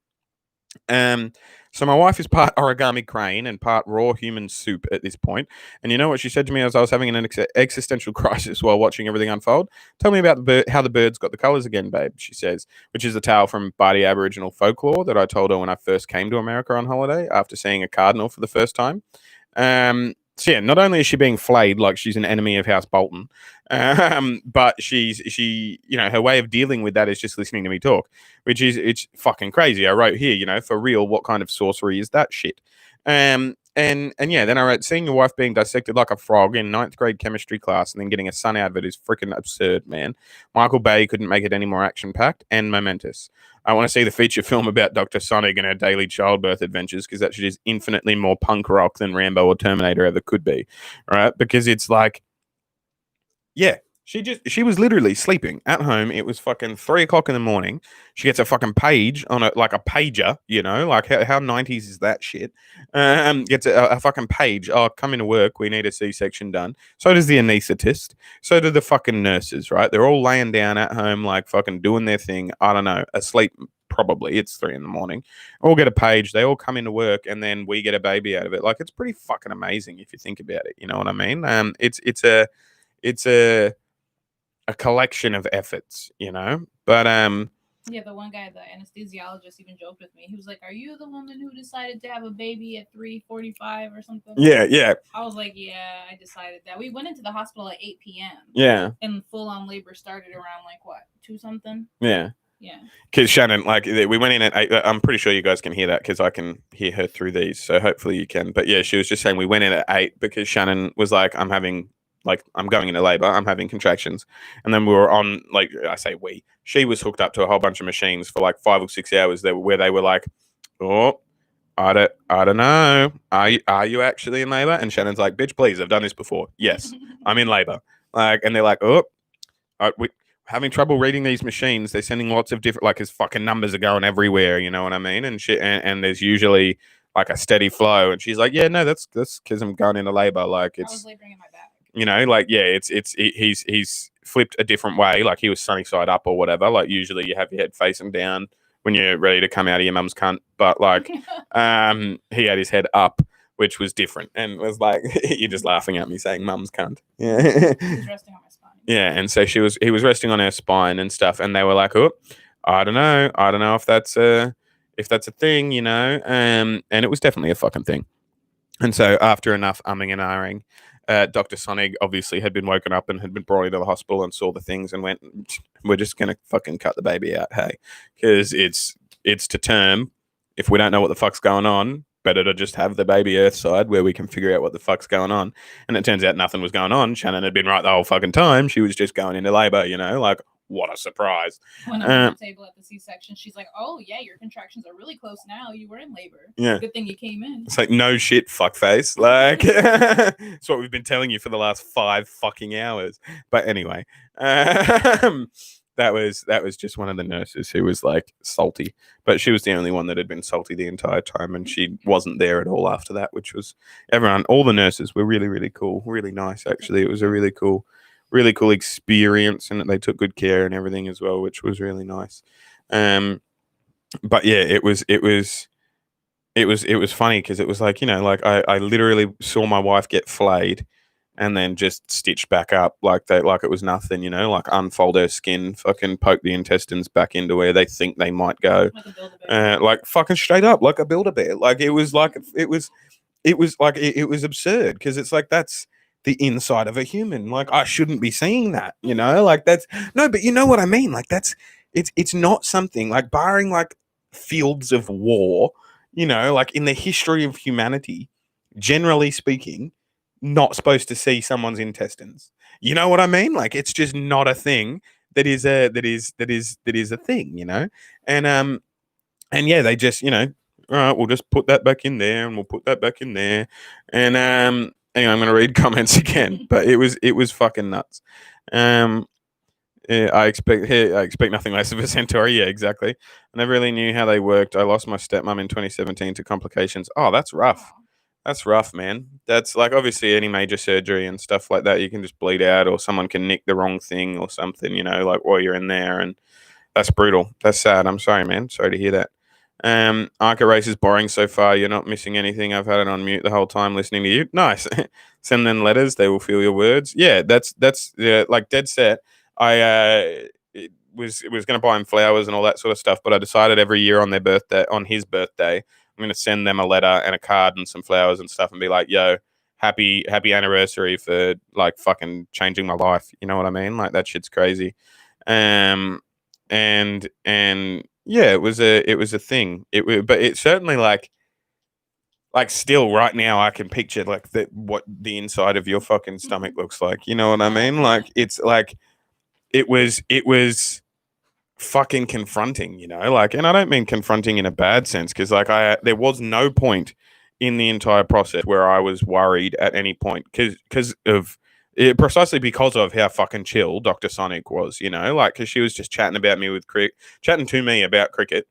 so my wife is part origami crane and part raw human soup at this point. And you know what she said to me as I was having an existential crisis while watching everything unfold? "Tell me about how the birds got the colours again, babe," she says, which is a tale from Bardi Aboriginal folklore that I told her when I first came to America on holiday after seeing a cardinal for the first time. So yeah, not only is she being flayed like she's an enemy of House Bolton, but her way of dealing with that is just listening to me talk, which is, it's fucking crazy. I wrote here, for real, what kind of sorcery is that shit? And yeah, then I wrote, "Seeing your wife being dissected like a frog in ninth grade chemistry class and then getting a sun out of it is freaking absurd, man. Michael Bay couldn't make it any more action packed and momentous. I want to see the feature film about Dr. Sonic and her daily childbirth adventures, because that shit is infinitely more punk rock than Rambo or Terminator ever could be." Right? Because it's like, yeah, she was literally sleeping at home. It was fucking 3 o'clock in the morning. She gets a fucking page on a pager, like how 90s is that shit? Gets a fucking page. "Oh, come into work. We need a C-section done." So does the anaesthetist. So do the fucking nurses, right? They're all laying down at home, like fucking doing their thing. I don't know, asleep. Probably it's 3 in the morning. All get a page. They all come into work, and then we get a baby out of it. Like, it's pretty fucking amazing if you think about it. You know what I mean? It's a collection of efforts, But Yeah, the one guy, the anesthesiologist, even joked with me. He was like, "Are you the woman who decided to have a baby at 3:45 or something?" yeah. I was like, "Yeah, I decided that." We went into the hospital at 8 p.m. Yeah. And full on labor started around like what, 2 something? Yeah. Yeah. Because Shannon, like, we went in at 8. I'm pretty sure you guys can hear that because I can hear her through these. So hopefully you can. But yeah, she was just saying we went in at 8 because Shannon was like, I'm going into labor. I'm having contractions. And then we were on, like, I say she was hooked up to a whole bunch of machines for like 5 or 6 hours where they were like, "Oh, I don't know. Are you actually in labor?" And Shannon's like, "Bitch, please. I've done this before. Yes, I'm in labor." Like, and they're like, "Oh, we having trouble reading these machines. They're sending lots of different, like, his fucking numbers are going everywhere. You know what I mean?" And shit. And there's usually like a steady flow. And she's like, "Yeah, no, that's because I'm going into labor. Like, I was it's, laboring in my back. like, yeah, he's flipped a different way. Like, he was sunny side up or whatever. Like, usually you have your head facing down when you're ready to come out of your mum's cunt. But like, he had his head up, which was different, and was like, "You're just laughing at me saying mum's cunt." Yeah. He's resting on my spine. Yeah, and so he was resting on her spine and stuff, and they were like, "Oh, I don't know if that's a thing, and it was definitely a fucking thing." And so after enough umming and ahhing, Dr. Sonig obviously had been woken up and had been brought into the hospital and saw the things and went, "We're just gonna fucking cut the baby out, hey," because it's to term. If we don't know what the fuck's going on, better to just have the baby Earthside where we can figure out what the fuck's going on. And it turns out nothing was going on. Shannon had been right the whole fucking time. She was just going into labor, like what a surprise. When I'm on the table at the C-section, she's like, "Oh yeah, your contractions are really close now. You were in labor. Yeah. Good thing you came in." It's like, no shit, fuckface. Like, it's what we've been telling you for the last 5 fucking hours. But anyway, that was just one of the nurses who was like salty. But she was the only one that had been salty the entire time, and she wasn't there at all after that, which was everyone. All the nurses were really, really cool, really nice. Actually, it was a really cool experience, and they took good care and everything as well, which was really nice. But yeah, it was funny because it was like, like I literally saw my wife get flayed and then just stitched back up like it was nothing, like unfold her skin, fucking poke the intestines back into where they think they might go, Like a Build-A-Bear. like fucking straight up like a Build-A-Bear. Like it was absurd because it's like that's the inside of a human. Like I shouldn't be seeing that, like that's no, but you know what I mean. Like it's not something like barring like fields of war. Like in the history of humanity, generally speaking, not supposed to see someone's intestines. You know what I mean? Like it's just not a thing that is a thing, and yeah, they just, all right, we'll just put that back in there and we'll put that back in there. And hang on, I'm gonna read comments again, but it was fucking nuts. Yeah, I expect nothing less of a Centauri. Yeah, exactly. I never really knew how they worked. I lost my stepmom in 2017 to complications. Oh, that's rough. That's rough, man. That's like obviously any major surgery and stuff like that. You can just bleed out, or someone can nick the wrong thing or something. Like while you're in there, and that's brutal. That's sad. I'm sorry, man. Sorry to hear that. Arca race is boring so far. You're not missing anything. I've had it on mute the whole time listening to you. Nice. Send them letters. They will feel your words. Yeah, that's yeah, like dead set. I was going to buy him flowers and all that sort of stuff, but I decided every year on his birthday, I'm going to send them a letter and a card and some flowers and stuff, and be like, "Yo, happy anniversary for like fucking changing my life." You know what I mean? Like that shit's crazy. And yeah, it was a thing. But it certainly like still right now I can picture like what the inside of your fucking stomach looks like. You know what I mean? Like it's like it was fucking confronting, like, and I don't mean confronting in a bad sense, because like there was no point in the entire process where I was worried at any point because of it, precisely because of how fucking chill Dr. Sonic was, like because she was just chatting to me about cricket,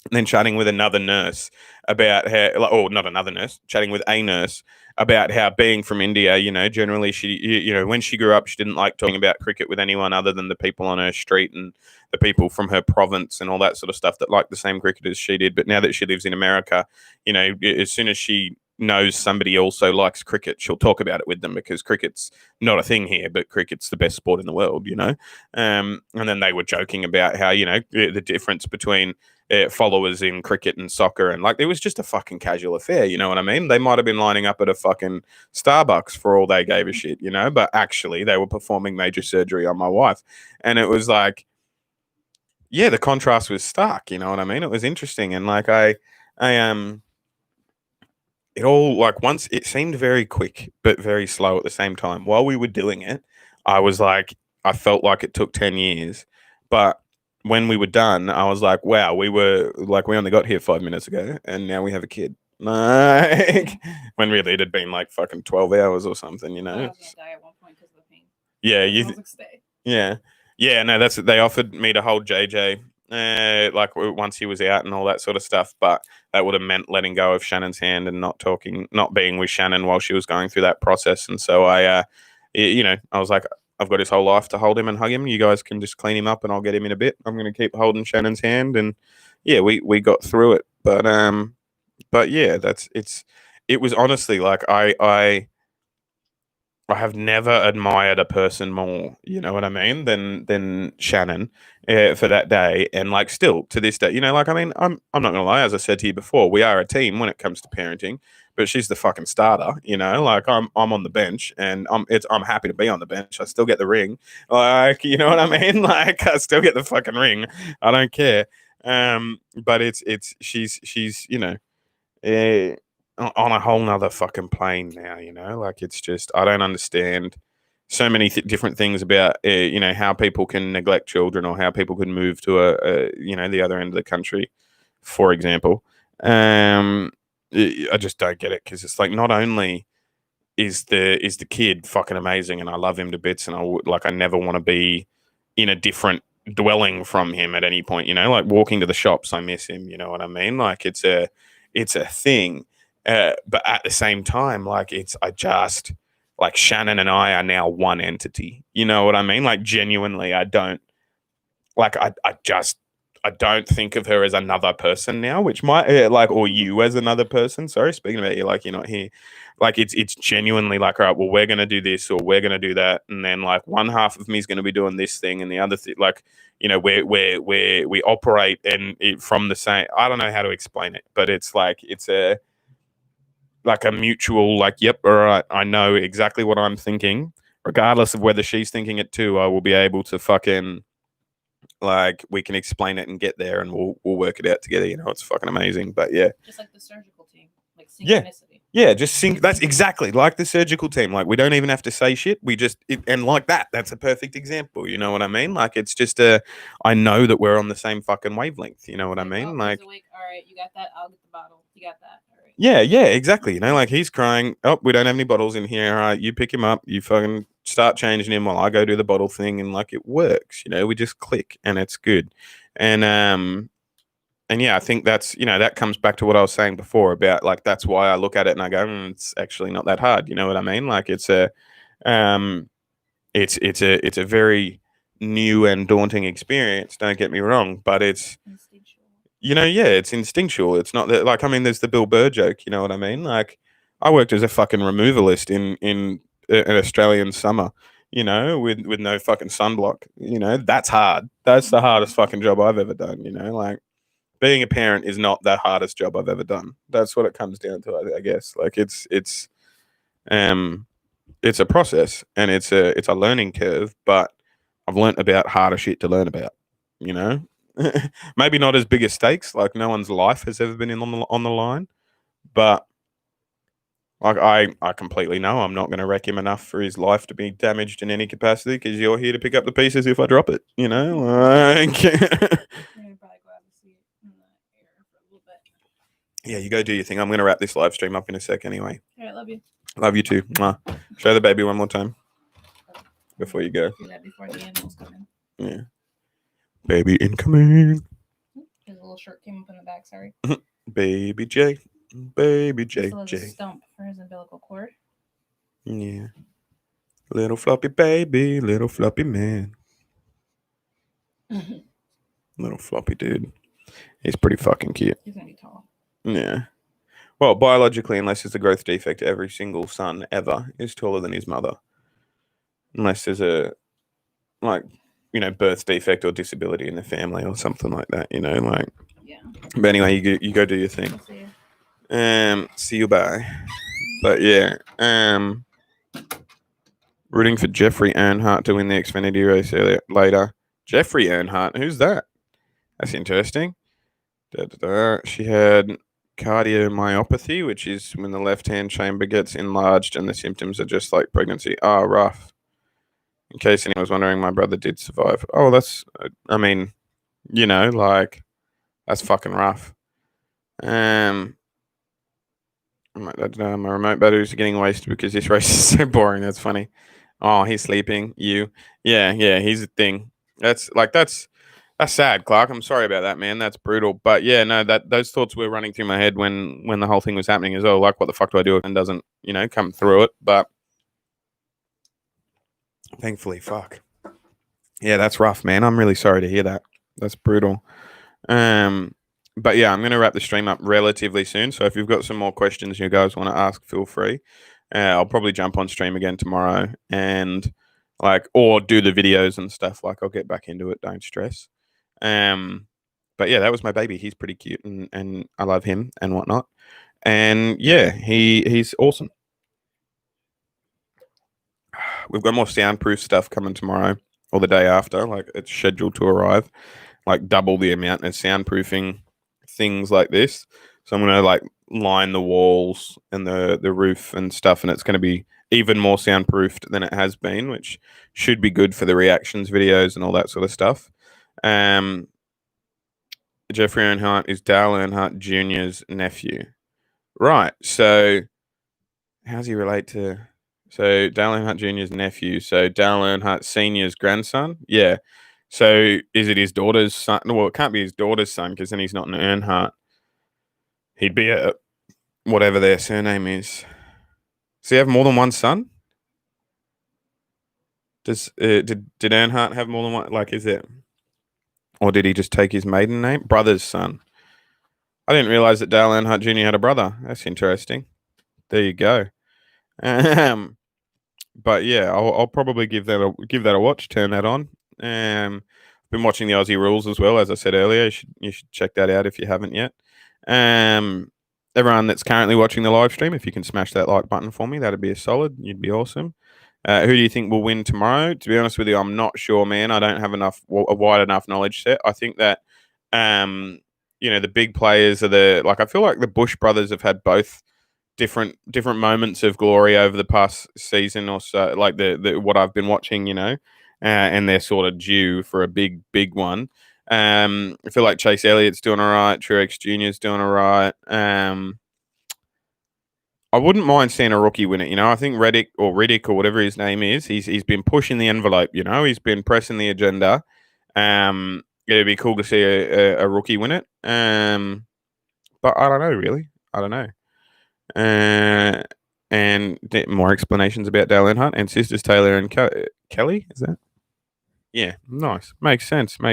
and then chatting with another nurse about how, or not another nurse, chatting with a nurse about how being from India, generally she, when she grew up, she didn't like talking about cricket with anyone other than the people on her street and the people from her province and all that sort of stuff that liked the same cricket as she did. But now that she lives in America, as soon as she knows somebody also likes cricket, she'll talk about it with them because cricket's not a thing here, but cricket's the best sport in the world, and then they were joking about how, the difference between followers in cricket and soccer, and like it was just a fucking casual affair, you know what I mean? They might have been lining up at a fucking Starbucks for all they gave a shit, but actually they were performing major surgery on my wife. And it was like, yeah, the contrast was stark, you know what I mean? It was interesting. And like I it all, like, once it seemed very quick but very slow at the same time. While we were doing it, I was like, I felt like it took 10 years. But when we were done, I was like, wow, we only got here 5 minutes ago and now we have a kid. Like, when really it had been like fucking 12 hours or something, I was gonna die at one point because of the pain. Yeah, I was like, stay. yeah, no, they offered me to hold JJ, like once he was out and all that sort of stuff, but that would have meant letting go of Shannon's hand and not being with Shannon while she was going through that process. And so I was like, I've got his whole life to hold him and hug him. You guys can just clean him up and I'll get him in a bit. I'm going to keep holding Shannon's hand, and yeah, we got through it. But yeah, it was honestly like I I have never admired a person more, you know what I mean, than Shannon for that day, and like still to this day, you know, like I mean, I'm not gonna lie, as I said to you before, we are a team when it comes to parenting, but she's the fucking starter, you know, like I'm on the bench, and I'm happy to be on the bench. I still get the ring, like you know what I mean, like I still get the fucking ring. I don't care, but it's she's you know eh, on a whole nother fucking plane now, you know? Like, it's just, I don't understand so many different things about, you know, how people can neglect children or how people can move to you know, the other end of the country, for example. Um, I just don't get it because it's like not only is the kid fucking amazing and I love him to bits and I never want to be in a different dwelling from him at any point, you know, like walking to the shops I miss him, you know what I mean, like it's a thing, but at the same time like it's I just like Shannon and I are now one entity, you know what I mean, like genuinely I don't like I just I don't think of her as another person now, which might like or you as another person. Sorry, speaking about you, like you're not here. Like it's genuinely like, all right, well, we're gonna do this or we're gonna do that, and then like one half of me is gonna be doing this thing, and the other thing, like you know, we operate and from the same. I don't know how to explain it, but it's like it's a like a mutual like, yep, all right, I know exactly what I'm thinking, regardless of whether she's thinking it too. I will be able to fucking like we can explain it and get there, and we'll work it out together. You know, it's fucking amazing. But yeah, Just like the surgical team, like yeah, synchronicity. yeah. Just sync. That's exactly like the surgical team. Like we don't even have to say shit. We just and like that. That's a perfect example. You know what I mean? Like it's just a. I know that we're on the same fucking wavelength. You know what I Like, oh, mean? he's Like awake. All right, you got that. I'll get the bottle. You got that. All right. yeah, yeah, exactly. You know, like he's crying. Oh, we don't have any bottles in here. All right, you pick him up. You fucking start changing him while I go do the bottle thing, and like it works. You know, we just click, and it's good. And and yeah, I think that's you know that comes back to what I was saying before about like that's why I look at it and I go, it's actually not that hard. You know what I mean? Like um, it's a very new and daunting experience. Don't get me wrong, but it's Instinctual. you know yeah, it's instinctual. It's not that like I mean, there's the Bill Burr joke. You know what I mean? Like I worked as a fucking removalist in an Australian summer. You know, with no fucking sunblock. You know, that's hard. That's the hardest fucking job I've ever done. You know, like being a parent is not the hardest job I've ever done. That's what it comes down to, I guess. Like um it's a process and it's a learning curve, but I've learnt about harder shit to learn about. You know, maybe not as big as stakes. Like no one's life has ever been on the line, but like I completely know I'm not going to wreck him enough for his life to be damaged in any capacity because you're here to pick up the pieces if I drop it. You know, like. You're gonna probably go out and see it in the air for a little bit. Yeah, you go do your thing. I'm going to wrap this live stream up in a sec anyway. All right, love you. Love you too. Mwah. Show the baby one more time before you go. Do that before the animals come in. Yeah. Baby incoming. His little shirt came up in the back. Sorry. Baby J. Baby He J. still has a J. stump for his umbilical cord. Yeah. Little floppy baby, little floppy man. Little floppy dude. He's pretty fucking cute. He's gonna be tall. Yeah. Well, biologically, unless there's a growth defect, every single son ever is taller than his mother. Unless there's a, like, you know, birth defect or disability in the family or something like that, you know, like. Yeah. But anyway, you go do your thing. We'll see you. See you, bye. But yeah, rooting for Jeffrey Earnhardt to win the Xfinity race later. Jeffrey Earnhardt, who's that? That's interesting. She had cardiomyopathy, which is when the left-hand chamber gets enlarged and the symptoms are just like pregnancy. Oh, rough. In case anyone was wondering, my brother did survive. Oh, that's, I mean, you know, like, that's fucking rough. My remote batteries are getting wasted because this race is so boring. That's funny. Oh, he's sleeping. Yeah. He's the thing. That's sad, Clark. I'm sorry about that, man. That's brutal. But yeah, no, that those thoughts were running through my head when the whole thing was happening as well. Like, what the fuck do I do if it doesn't, you know, come through it? But thankfully, fuck. Yeah, that's rough, man. I'm really sorry to hear that. That's brutal. But yeah, I'm going to wrap the stream up relatively soon. So if you've got some more questions you guys want to ask, feel free. I'll probably jump on stream again tomorrow and or do the videos and stuff. Like I'll get back into it. Don't stress. But yeah, that was my baby. He's pretty cute and I love him and whatnot. And yeah, he's awesome. We've got more soundproof stuff coming tomorrow or the day after. Like it's scheduled to arrive, like double the amount of soundproofing things like this. So I'm gonna line the walls and the roof and stuff, and it's gonna be even more soundproofed than it has been, which should be good for the reactions videos and all that sort of stuff. Jeffrey Earnhardt is Dale Earnhardt Jr.'s nephew. Right. So how does he relate to? So Dale Earnhardt Jr.'s nephew. So Dale Earnhardt Sr.'s grandson. Yeah. So is it his daughter's son? Well, it can't be his daughter's son because then he's not an Earnhardt. He'd be a whatever their surname is. Does he have more than one son? Did Earnhardt have more than one? Like, is it, or did he just take his maiden name? Brother's son. I didn't realize that Dale Earnhardt Jr. had a brother. That's interesting. There you go. But yeah, I'll probably give that a watch. Turn that on. Been watching the Aussie Rules as well, as I said earlier. You should check that out if you haven't yet. Everyone that's currently watching the live stream, if you can smash that like button for me, that'd be a solid. You'd be awesome. Who do you think will win tomorrow? To be honest with you, I'm not sure, man. I don't have a wide enough knowledge set. I think that, the big players are I feel like the Bush brothers have had both different moments of glory over the past season or so, like the what I've been watching, and they're sort of due for a big one. I feel like Chase Elliott's doing all right. Truex Jr.'s doing all right. I wouldn't mind seeing a rookie win it. I think Riddick or whatever his name is, he's been pushing the envelope. He's been pressing the agenda. It'd be cool to see a rookie win it. But I don't know, really. I don't know. And more explanations about Dale Earnhardt and sisters Taylor and Kelly. Is that? Yeah, nice. Makes sense. What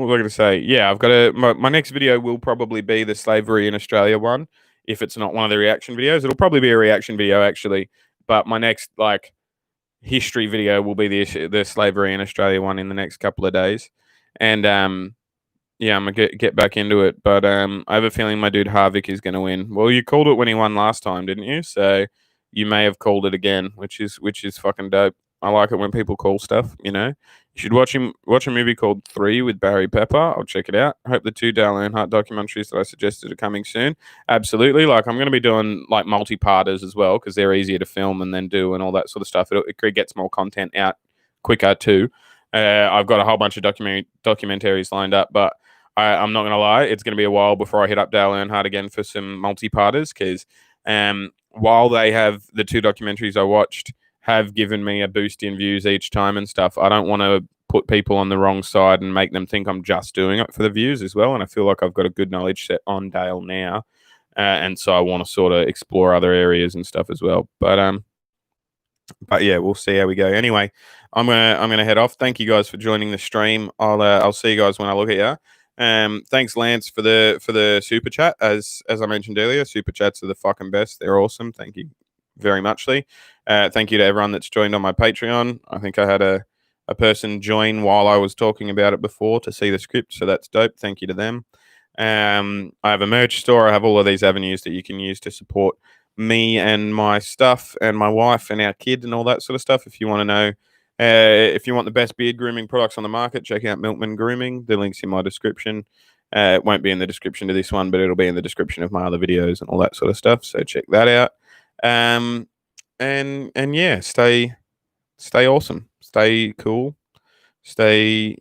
was I going to say? Yeah, I've got my next video will probably be the slavery in Australia one. If it's not one of the reaction videos, it'll probably be a reaction video actually. But my next history video will be the slavery in Australia one in the next couple of days. And yeah, I'm gonna get back into it. But I have a feeling my dude Harvick is gonna win. Well, you called it when he won last time, didn't you? So you may have called it again, which is fucking dope. I like it when people call stuff. You should watch a movie called 3 with Barry Pepper. I'll check it out. I hope the 2 Dale Earnhardt documentaries that I suggested are coming soon. Absolutely. I'm going to be doing multi-parters as well because they're easier to film and then do and all that sort of stuff. It gets more content out quicker too. I've got a whole bunch of documentaries lined up, but I'm not going to lie, it's going to be a while before I hit up Dale Earnhardt again for some multi-parters because while they have the 2 documentaries I watched have given me a boost in views each time and stuff, I don't want to put people on the wrong side and make them think I'm just doing it for the views as well. And I feel like I've got a good knowledge set on Dale now. And so I want to sort of explore other areas and stuff as well. But yeah, we'll see how we go. Anyway, I'm gonna head off. Thank you guys for joining the stream. I'll see you guys when I look at you. Thanks Lance for the super chat. As I mentioned earlier, super chats are the fucking best. They're awesome. Thank you very muchly. Thank you to everyone that's joined on my Patreon. I think I had a person join while I was talking about it before to see the script, so that's dope. Thank you to them. I have a merch store. I have all of these avenues that you can use to support me and my stuff and my wife and our kid and all that sort of stuff. If you want to know, if you want the best beard grooming products on the market, check out Milkman Grooming. The link's in my description. It won't be in the description to this one, but it'll be in the description of my other videos and all that sort of stuff. So check that out. And yeah, stay awesome, stay cool, stay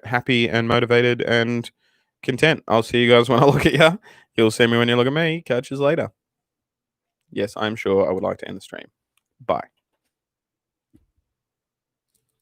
happy and motivated and content. I'll see you guys when I look at you. You'll see me when you look at me. Catch you later. Yes, I'm sure I would like to end the stream. Bye.